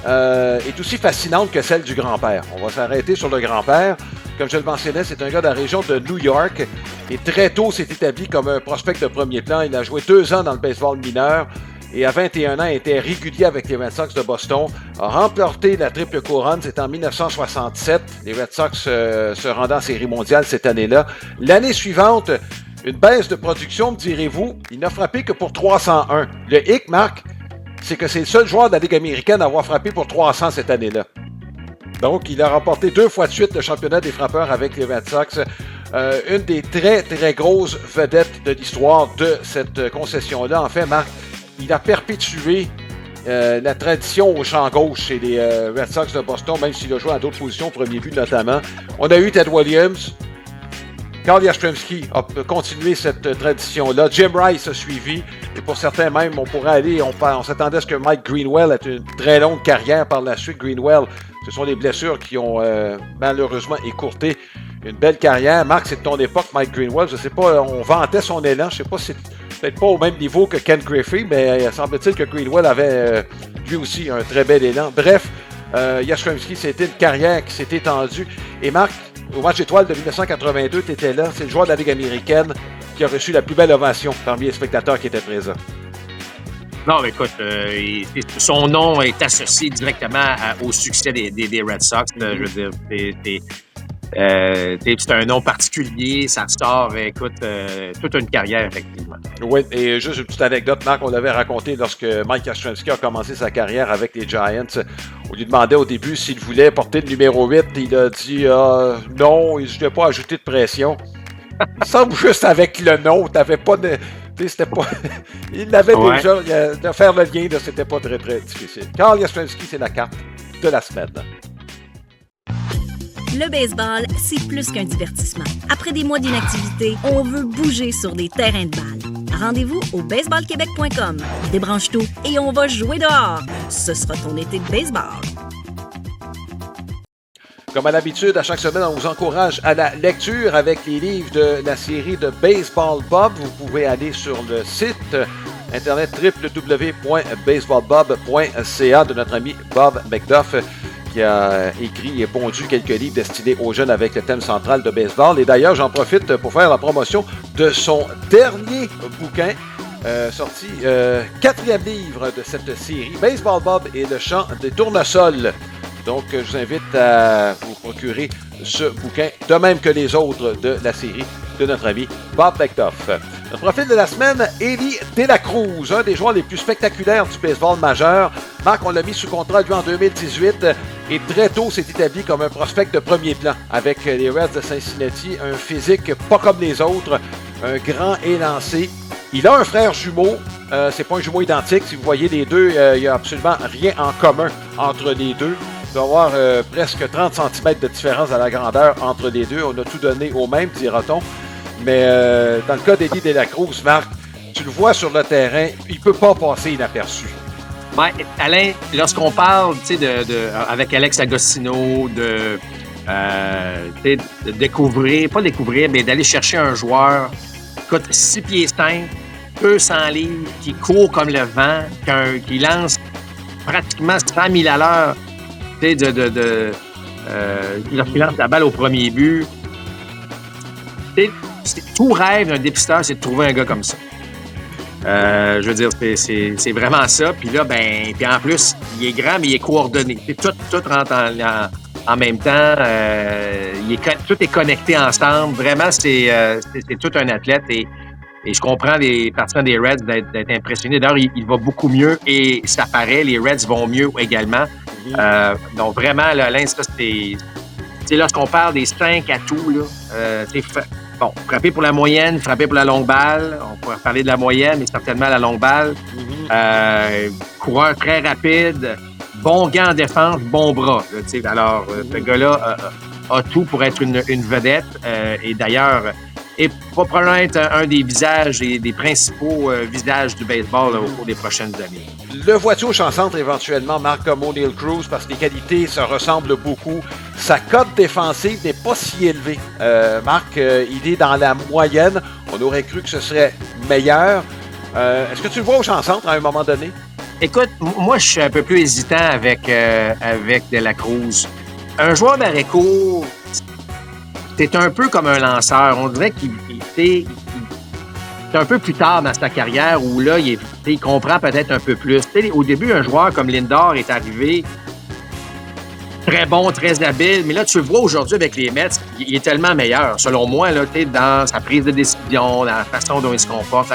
est aussi fascinante que celle du grand-père. On va s'arrêter sur le grand-père. Comme je le mentionnais, c'est un gars de la région de New York et très tôt s'est établi comme un prospect de premier plan. Il a joué 2 ans dans le baseball mineur et à 21 ans était régulier avec les Red Sox de Boston. A remporté la triple couronne, c'est en 1967. Les Red Sox se rendant en série mondiale cette année-là. L'année suivante, une baisse de production, me direz-vous, il n'a frappé que pour 301. Le hic, Marc, c'est que c'est le seul joueur de la Ligue américaine à avoir frappé pour 300 cette année-là. Donc, il a remporté 2 fois de suite le championnat des frappeurs avec les Red Sox. Une des très, très grosses vedettes de l'histoire de cette concession-là. En fait, Marc, il a perpétué la tradition au champ gauche chez les Red Sox de Boston, même s'il a joué à d'autres positions, au premier but notamment. On a eu Ted Williams. Carl Yastrzemski a continué cette tradition-là. Jim Rice a suivi. Et pour certains même, on pourrait aller, on s'attendait à ce que Mike Greenwell ait une très longue carrière par la suite. Greenwell, ce sont les blessures qui ont malheureusement écourté une belle carrière. Marc, c'est de ton époque, Mike Greenwell. Je sais pas, on vantait son élan. Je sais pas si c'est peut-être pas au même niveau que Ken Griffey, mais semble-t-il que Greenwell avait lui aussi un très bel élan. Bref, Yastrzemski, c'était une carrière qui s'est étendue. Et Marc, au match étoile de 1982, tu étais là. C'est le joueur de la Ligue américaine qui a reçu la plus belle ovation parmi les spectateurs qui étaient présents. Non, mais écoute, son nom est associé directement au succès des Red Sox. Je veux dire, c'est un nom particulier, ça sort, écoute, toute une carrière, effectivement. Oui, et juste une petite anecdote, Marc, on l'avait raconté lorsque Mike Yastrzemski a commencé sa carrière avec les Giants. On lui demandait au début s'il voulait porter le numéro 8. Il a dit non, je ne voulais pas ajouter de pression. Il semble juste avec le nom, t'avais pas de. C'était pas. Il l'avait déjà. De faire le lien, c'était pas très, très difficile. Carl Yastrzemski, c'est la carte de la semaine. Le baseball, c'est plus qu'un divertissement. Après des mois d'inactivité, on veut bouger sur des terrains de balle. Rendez-vous au baseballquebec.com. Débranche tout et on va jouer dehors. Ce sera ton été de baseball. Comme à l'habitude, à chaque semaine, on vous encourage à la lecture avec les livres de la série de Baseball Bob. Vous pouvez aller sur le site internet www.baseballbob.ca de notre ami Bob McDuff, qui a écrit et pondu quelques livres destinés aux jeunes avec le thème central de baseball. Et d'ailleurs, j'en profite pour faire la promotion de son dernier bouquin, sorti 4e livre de cette série, Baseball Bob et le chant des tournesols. Donc, je vous invite à vous procurer ce bouquin, de même que les autres de la série de notre ami Bob McDuff. Notre profil de la semaine, Elly De La Cruz, un des joueurs les plus spectaculaires du baseball majeur. Marc, on l'a mis sous contrat, lui, en 2018, et très tôt s'est établi comme un prospect de premier plan avec les Reds de Cincinnati. Un physique pas comme les autres, un grand élancé. Il a un frère jumeau, c'est pas un jumeau identique. Si vous voyez les deux, il n'y a absolument rien en commun entre les deux. Il doit y avoir presque 30 cm de différence à la grandeur entre les deux. On a tout donné au même, dira-t-on. Mais dans le cas d'Elly De La Cruz, Marc, tu le vois sur le terrain, il ne peut pas passer inaperçu. Ouais, Alain, lorsqu'on parle avec Alex Agostino de découvrir, pas découvrir, mais d'aller chercher un joueur, écoute, 6 pieds 5, 200 livres, qui court comme le vent, qui lance pratiquement 100 000 à l'heure. Lorsqu'il lance la balle au premier but. Tout rêve d'un dépisteur, c'est de trouver un gars comme ça. Je veux dire, c'est vraiment ça. Puis là, puis en plus, il est grand, mais il est coordonné. Tout rentre en même temps. Tout est connecté ensemble. Vraiment, c'est tout un athlète. Et je comprends les partisans des Reds d'être impressionnés. D'ailleurs, il va beaucoup mieux et ça paraît, les Reds vont mieux également. Donc vraiment, là, Alain, ça, c'est lorsqu'on parle des 5 atouts, là, frapper pour la moyenne, frapper pour la longue balle. On pourrait parler de la moyenne, mais certainement la longue balle. Coureur très rapide, bon gant en défense, bon bras. Là, alors, ce gars-là a tout pour être une vedette. Et d'ailleurs, et probablement être un des visages et des principaux visages du baseball au cours des prochaines années. Le vois-tu au champ-centre éventuellement, Marc, comme O'Neill Cruz, parce que les qualités se ressemblent beaucoup. Sa cote défensive n'est pas si élevée. Marc, il est dans la moyenne. On aurait cru que ce serait meilleur. Est-ce que tu le vois au champ-centre à un moment donné? Écoute, moi, je suis un peu plus hésitant avec De La Cruz. Un joueur d'arrêt-court, c'est un peu comme un lanceur. On dirait qu'il c'est un peu plus tard dans sa carrière où là, il comprend peut-être un peu plus. Au début, un joueur comme Lindor est arrivé très bon, très habile, mais là, tu le vois aujourd'hui avec les Mets, il est tellement meilleur, selon moi, là, dans sa prise de décision, dans la façon dont il se comporte.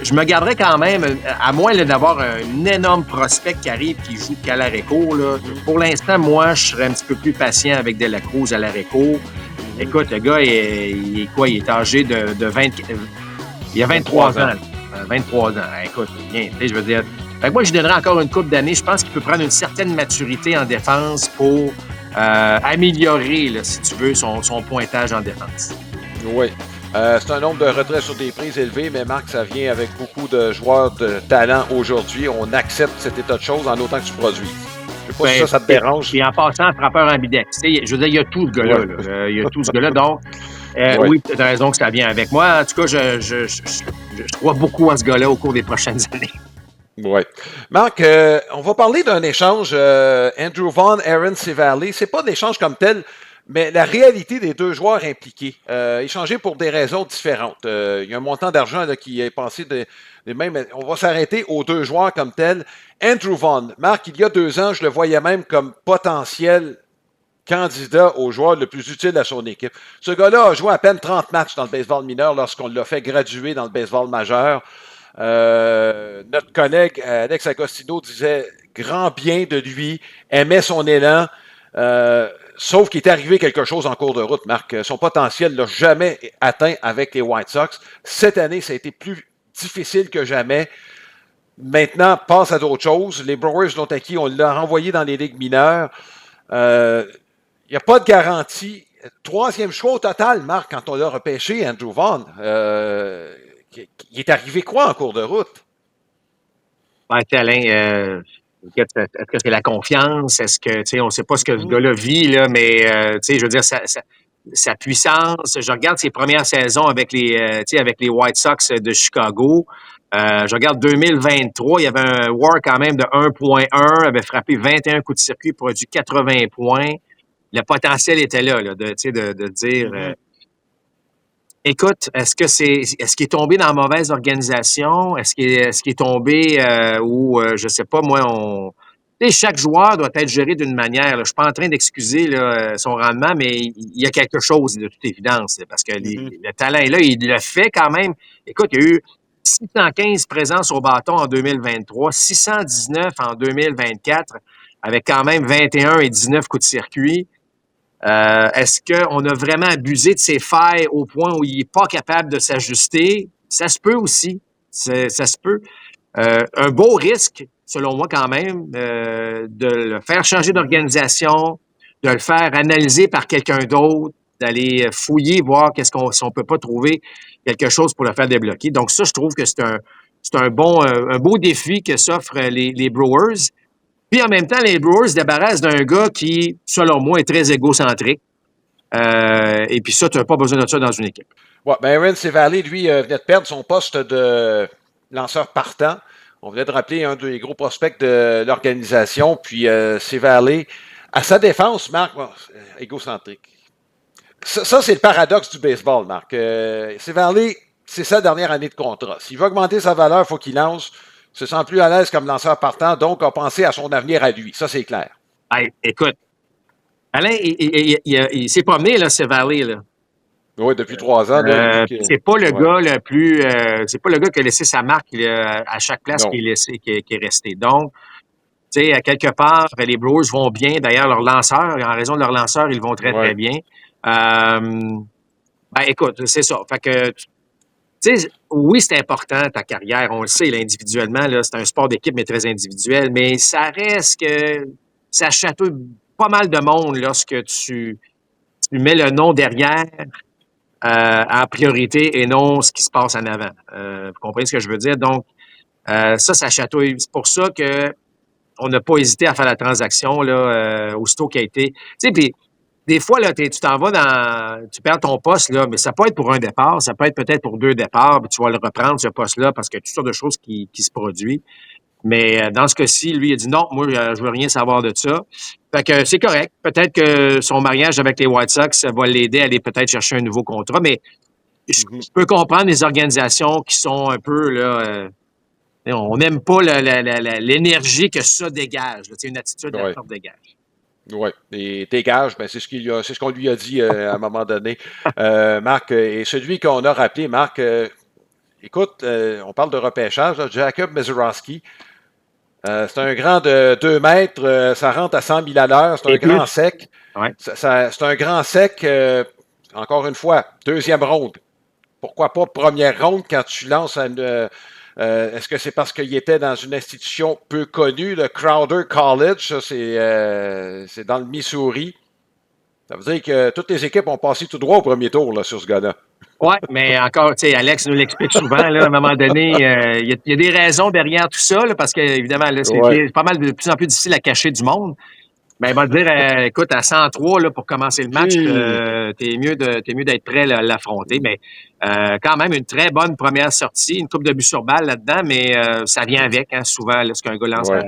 Je me garderais quand même, à moins là, d'avoir un énorme prospect qui arrive, qui joue qu'à l'arrêt-court. Pour l'instant, moi, je serais un petit peu plus patient avec De La Cruz à l'arrêt-court. Écoute, le gars, il est quoi? Il est âgé de 20... Il a 23 ans. 23 ans. Écoute, bien, je veux dire... moi, je donnerais encore une couple d'années. Je pense qu'il peut prendre une certaine maturité en défense pour améliorer, là, si tu veux, son pointage en défense. Oui. C'est un nombre de retraits sur des prises élevé, mais Marc, ça vient avec beaucoup de joueurs de talent aujourd'hui. On accepte cet état de choses en autant que tu produises. Je ne peux pas si ça te dérange. Puis en passant, frappeur ambidex. Je veux dire, il y a tout ce gars-là. Là. Il y a tout ce gars-là. Donc, oui, tu as raison que ça vient avec moi. En tout cas, je crois beaucoup à ce gars-là au cours des prochaines années. Oui. Marc, on va parler d'un échange Andrew Vaughn, Aaron Civale. C'est pas d'échange comme tel, mais la réalité des deux joueurs impliqués, échangés pour des raisons différentes. Il y a un montant d'argent là, qui est passé de même. On va s'arrêter aux deux joueurs comme tels. Andrew Vaughn, Marc, il y a 2 ans, je le voyais même comme potentiel candidat au joueur le plus utile à son équipe. Ce gars-là a joué à peine 30 matchs dans le baseball mineur lorsqu'on l'a fait graduer dans le baseball majeur. Notre collègue Alex Agostino disait grand bien de lui, aimait son élan, sauf qu'il est arrivé quelque chose en cours de route, Marc. Son potentiel l'a jamais atteint avec les White Sox. Cette année, ça a été plus difficile que jamais. Maintenant, passe à d'autres choses. Les Brewers l'ont acquis, on l'a renvoyé dans les ligues mineures. Il n'y a pas de garantie. 3e choix au total, Marc, quand on l'a repêché, Andrew Vaughn. Il est arrivé quoi en cours de route? Ben, Alain, est-ce que c'est la confiance? Est-ce que, tu sais, on ne sait pas ce que ce gars-là vit, là, mais, tu sais, je veux dire, sa puissance. Je regarde ses premières saisons avec les White Sox de Chicago. Je regarde 2023, il y avait un WAR quand même de 1.1, avait frappé 21 coups de circuit, produit 80 points. Le potentiel était là, de dire... Écoute, est-ce qu'il est tombé dans la mauvaise organisation? Est-ce qu'il est tombé je sais pas, moi, chaque joueur doit être géré d'une manière. Là. Je suis pas en train d'excuser là, son rendement, mais il y a quelque chose de toute évidence. Là, parce que le talent est là, il le fait quand même. Écoute, il y a eu 615 présences au bâton en 2023, 619 en 2024, avec quand même 21 et 19 coups de circuit. Est-ce qu'on a vraiment abusé de ses failles au point où il n'est pas capable de s'ajuster? Ça se peut aussi. Ça se peut. Un beau risque, selon moi quand même, de le faire changer d'organisation, de le faire analyser par quelqu'un d'autre, d'aller fouiller, voir si on peut pas trouver quelque chose pour le faire débloquer. Donc ça, je trouve que c'est un beau défi que s'offrent les Brewers. Puis en même temps, les Brewers se débarrassent d'un gars qui, selon moi, est très égocentrique. Et puis ça, tu n'as pas besoin de ça dans une équipe. Ouais, ben Aaron Civale, lui, venait de perdre son poste de lanceur partant. On venait de rappeler un des gros prospects de l'organisation. Puis Civale, à sa défense, Marc, égocentrique. Ça, c'est le paradoxe du baseball, Marc. Civale, c'est sa dernière année de contrat. S'il veut augmenter sa valeur, il faut qu'il lance. Se sent plus à l'aise comme lanceur partant, donc a pensé à son avenir à lui. Ça, c'est clair. Hey, écoute, Alain, il s'est promené, là, Civale, là. Oui, depuis 3 ans. C'est pas le gars le plus... c'est pas le gars qui a laissé sa marque là, à chaque place qui est resté. Donc, tu sais, à quelque part, les Brewers vont bien. D'ailleurs, leurs lanceurs, en raison de leurs lanceurs, ils vont très, très bien. Écoute, c'est ça. Fait que... Tu sais, oui, c'est important ta carrière, on le sait, là, individuellement, là, c'est un sport d'équipe, mais très individuel, mais ça reste que ça chatouille pas mal de monde lorsque tu mets le nom derrière en priorité et non ce qui se passe en avant. Vous comprenez ce que je veux dire? Donc, ça chatouille. C'est pour ça que on n'a pas hésité à faire la transaction là, aussitôt qu'il a été... Tu sais, puis des fois, là, tu t'en vas tu perds ton poste, là, mais ça peut être pour un départ, ça peut être peut-être pour 2 départs, puis tu vas le reprendre, ce poste-là, parce qu'il y a toutes sortes de choses qui se produisent. Mais dans ce cas-ci, lui, il a dit non, moi, je veux rien savoir de ça. Fait que c'est correct. Peut-être que son mariage avec les White Sox va l'aider à aller peut-être chercher un nouveau contrat, mais je peux comprendre les organisations qui sont un peu, là, on n'aime pas l'énergie que ça dégage. C'est une attitude à forte dégage. Oui, et dégage, ben c'est ce qu'on lui a dit à un moment donné. Marc, et celui qu'on a rappelé, Marc, écoute, on parle de repêchage, là, Jacob Mezurowski. C'est un grand de 2 mètres, ça rentre à 100 000 à l'heure, c'est un grand sec. Ouais. C'est un grand sec, encore une fois, 2e ronde. Pourquoi pas 1re ronde quand tu lances est-ce que c'est parce qu'il était dans une institution peu connue, le Crowder College, ça c'est dans le Missouri. Ça veut dire que toutes les équipes ont passé tout droit au premier tour là, sur ce gars-là. Oui, mais encore, tu sais, Alex nous l'explique souvent, là, à un moment donné, il y a des raisons derrière tout ça, là, parce qu'évidemment, là, c'est Ouais. pas mal de plus en plus difficile à cacher du monde. Ben, il va te dire, écoute, à 103, là, pour commencer le match, t'es mieux d'être prêt là, à l'affronter. Mais quand même, une très bonne première sortie, une coupe de but sur balle là-dedans, mais ça vient avec, hein, souvent, lorsqu'un gars lance Ouais.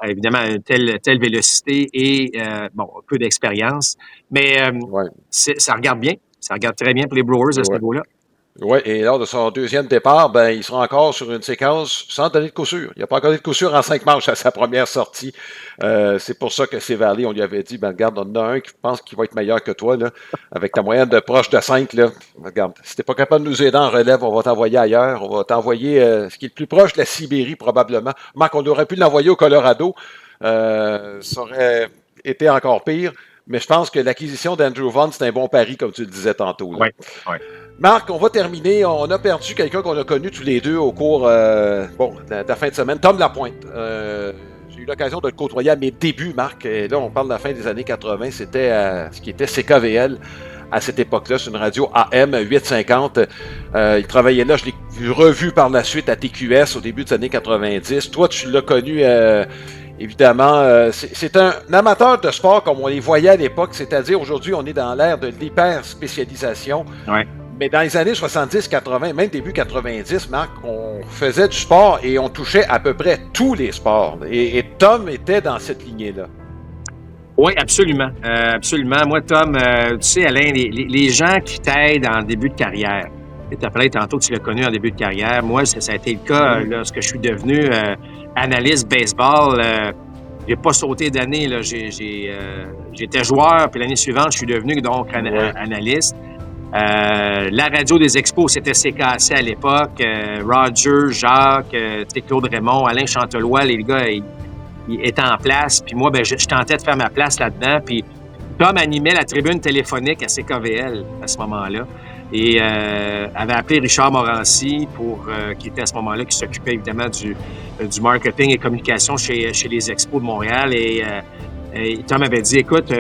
évidemment une telle vélocité et bon, peu d'expérience. Mais Ouais. ça regarde bien. Ça regarde très bien pour les Brewers à ce Ouais. niveau-là. Oui, et lors de son deuxième départ, ben, il sera encore sur une séquence sans donner de coup sûr. Il n'a pas encore donné de coup sûr en 5 manches à sa première sortie. C'est pour ça que Sévalé, on lui avait dit, ben, regarde, on en a un qui pense qu'il va être meilleur que toi, là, avec ta moyenne de proche de 5, là. Regarde, si t'es pas capable de nous aider en relève, on va t'envoyer ailleurs. On va t'envoyer ce qui est le plus proche de la Sibérie, probablement. Marc, on aurait pu l'envoyer au Colorado. Ça aurait été encore pire. Mais je pense que l'acquisition d'Andrew Vaughn, c'est un bon pari, comme tu le disais tantôt. Oui, oui. Marc, on va terminer. On a perdu quelqu'un qu'on a connu tous les deux au cours de la fin de semaine, Tom Lapointe. J'ai eu l'occasion de le côtoyer à mes débuts, Marc. Et là, on parle de la fin des années 80. C'était ce qui était CKVL à cette époque-là. C'est une radio AM 850. Il travaillait là. Je l'ai revu par la suite à TQS au début des années 90. Toi, tu l'as connu... évidemment, c'est un amateur de sport comme on les voyait à l'époque, c'est-à-dire aujourd'hui, on est dans l'ère de l'hyper-spécialisation. Ouais. Mais dans les années 70-80, même début 90, Marc, on faisait du sport et on touchait à peu près tous les sports. Et Tom était dans cette lignée-là. Oui, absolument. Absolument. Moi, Tom, tu sais, Alain, les gens qui t'aident en début de carrière, tu as parlé tantôt, tu l'as connu en début de carrière. Moi, ça a été le cas lorsque je suis devenu analyste baseball. J'ai pas sauté d'année. J'étais joueur, puis l'année suivante, je suis devenu donc analyste. La radio des Expos, c'était CKC à l'époque. Roger, Jacques, Claude Raymond, Alain Chantelois, les gars, ils étaient en place. Puis moi, ben, je tentais de faire ma place là-dedans. Puis Tom animait la tribune téléphonique à CKVL à ce moment-là. Et avait appelé Richard Morancy, qui était à ce moment-là, qui s'occupait évidemment du marketing et communication chez les Expos de Montréal. Et Tom avait dit, écoute,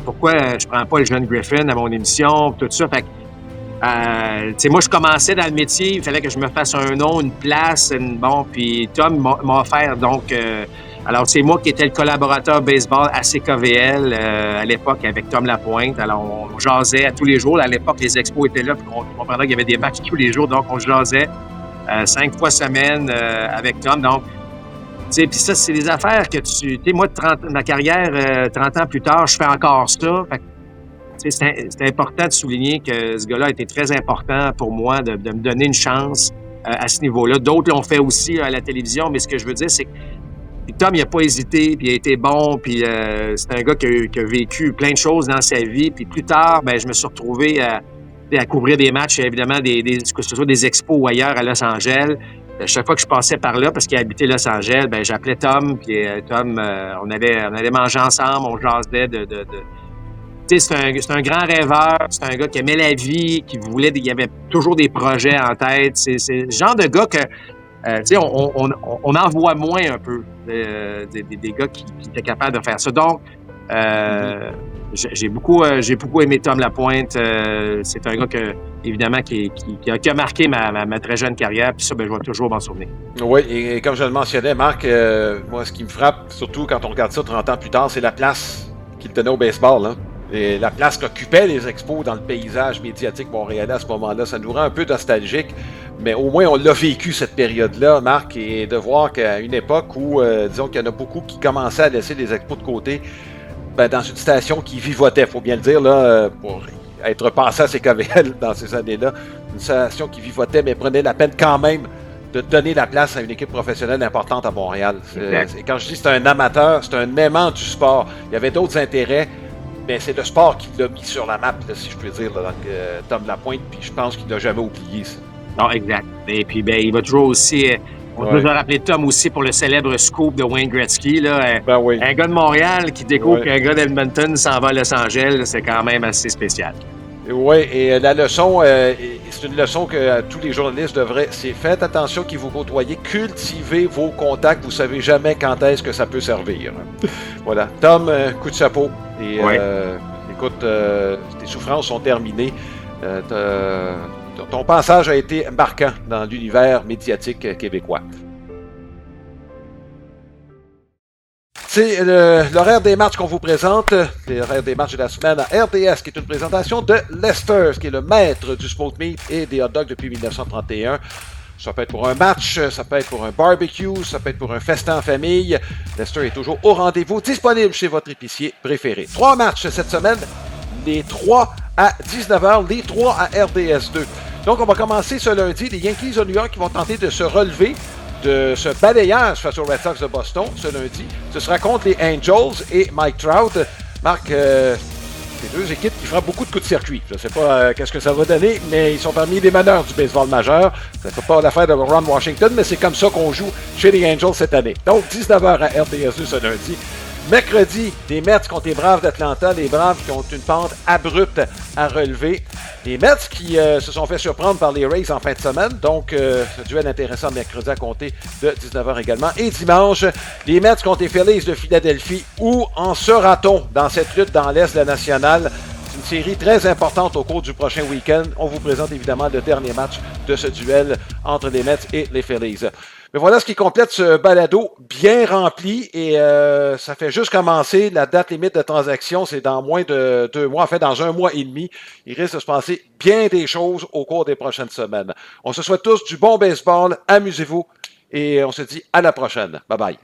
pourquoi je prends pas le jeune Griffin à mon émission, tout ça. Fait que, moi, je commençais dans le métier, il fallait que je me fasse un nom, une place, puis Tom m'a offert, donc, alors, c'est moi qui étais le collaborateur baseball à CKVL à l'époque avec Tom Lapointe. Alors, on jasait à tous les jours. À l'époque, les Expos étaient là, puis on comprenait qu'il y avait des matchs tous les jours, donc on jasait 5 fois semaine avec Tom. Donc, tu sais, puis ça, c'est des affaires que tu sais, moi, ma carrière, 30 ans plus tard, je fais encore ça. Fait que, tu sais, c'est important de souligner que ce gars-là a été très important pour moi de me donner une chance à ce niveau-là. D'autres l'ont fait aussi à la télévision, mais ce que je veux dire, c'est que Tom, il n'a pas hésité, puis il a été bon, puis c'est un gars qui a vécu plein de choses dans sa vie. Puis plus tard, ben, je me suis retrouvé à couvrir des matchs, évidemment, que ce soit des expos ou ailleurs à Los Angeles. Chaque fois que je passais par là, parce qu'il habitait Los Angeles, ben, j'appelais Tom, puis Tom, on allait manger ensemble, on jasait Tu sais, c'est un grand rêveur, c'est un gars qui aimait la vie, il avait toujours des projets en tête. C'est le genre de gars que tu sais, on en voit moins un peu des gars qui étaient capables de faire ça. Donc, j'ai beaucoup aimé Tom Lapointe. C'est un gars évidemment, qui a marqué ma très jeune carrière. Puis ça, ben, je vais toujours m'en souvenir. Oui, et comme je le mentionnais, Marc, moi, ce qui me frappe, surtout quand on regarde ça 30 ans plus tard, c'est la place qu'il tenait au baseball. Hein? Et la place qu'occupaient les Expos dans le paysage médiatique montréalais à ce moment-là, ça nous rend un peu nostalgique, mais au moins on l'a vécu cette période-là, Marc, et de voir qu'à une époque où, disons qu'il y en a beaucoup qui commençaient à laisser les Expos de côté, ben, dans une station qui vivotait, il faut bien le dire, là, pour être passé à CKVL dans ces années-là, une station qui vivotait, mais prenait la peine quand même de donner la place à une équipe professionnelle importante à Montréal. Et quand je dis c'est un amateur, c'est un aimant du sport. Il y avait d'autres intérêts, mais c'est le sport qui l'a mis sur la map, là, si je peux dire, là, Tom Lapointe, puis je pense qu'il l'a jamais oublié, ça. Non, exact. Et puis, ben, il va toujours aussi... on doit rappeler Tom aussi pour le célèbre scoop de Wayne Gretzky. Là, ben oui. Un gars de Montréal qui découvre qu'un gars d'Edmonton s'en va à Los Angeles, c'est quand même assez spécial. Oui, et la leçon, c'est une leçon que tous les journalistes devraient, c'est faites attention qui vous côtoyez, cultivez vos contacts, vous savez jamais quand est-ce que ça peut servir. Voilà. Tom, coup de chapeau. Et écoute, tes souffrances sont terminées. Ton passage a été marquant dans l'univers médiatique québécois. C'est l'horaire des matchs qu'on vous présente, l'horaire des matchs de la semaine à RDS, qui est une présentation de Lester, qui est le maître du smoked meat et des hot dogs depuis 1931. Ça peut être pour un match, ça peut être pour un barbecue, ça peut être pour un festin en famille. Lester est toujours au rendez-vous, disponible chez votre épicier préféré. 3 matchs cette semaine, les 3 à 19h, les 3 à RDS2. Donc, on va commencer ce lundi. Les Yankees de New York qui vont tenter de se relever de ce balayage face aux Red Sox de Boston ce lundi. Ce sera contre les Angels et Mike Trout. Marc, c'est 2 équipes qui feront beaucoup de coups de circuit. Je ne sais pas qu'est-ce que ça va donner, mais ils sont parmi les meneurs du baseball majeur. Ça ne fait pas l'affaire de Ron Washington, mais c'est comme ça qu'on joue chez les Angels cette année. Donc, 19h à RDS2 ce lundi. Mercredi, les Mets contre les Braves d'Atlanta. Les Braves qui ont une pente abrupte à relever. Les Mets qui se sont fait surprendre par les Rays en fin de semaine. Donc, ce duel intéressant mercredi à compter de 19h également. Et dimanche, les Mets contre les Phillies de Philadelphie. Où en sera-t-on dans cette lutte dans l'Est de la Nationale? C'est une série très importante au cours du prochain week-end. On vous présente évidemment le dernier match de ce duel entre les Mets et les Phillies. Mais voilà ce qui complète ce balado bien rempli et ça fait juste commencer. La date limite de transaction, c'est dans moins de 2 mois, en fait dans 1 mois et demi. Il risque de se passer bien des choses au cours des prochaines semaines. On se souhaite tous du bon baseball, amusez-vous et on se dit à la prochaine. Bye bye.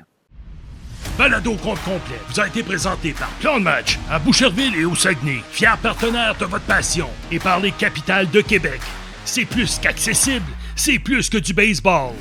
Balado compte complet vous a été présenté par Plan de Match à Boucherville et au Saguenay, fiers partenaires de votre passion, et par les capitales de Québec. C'est plus qu'accessible, c'est plus que du baseball.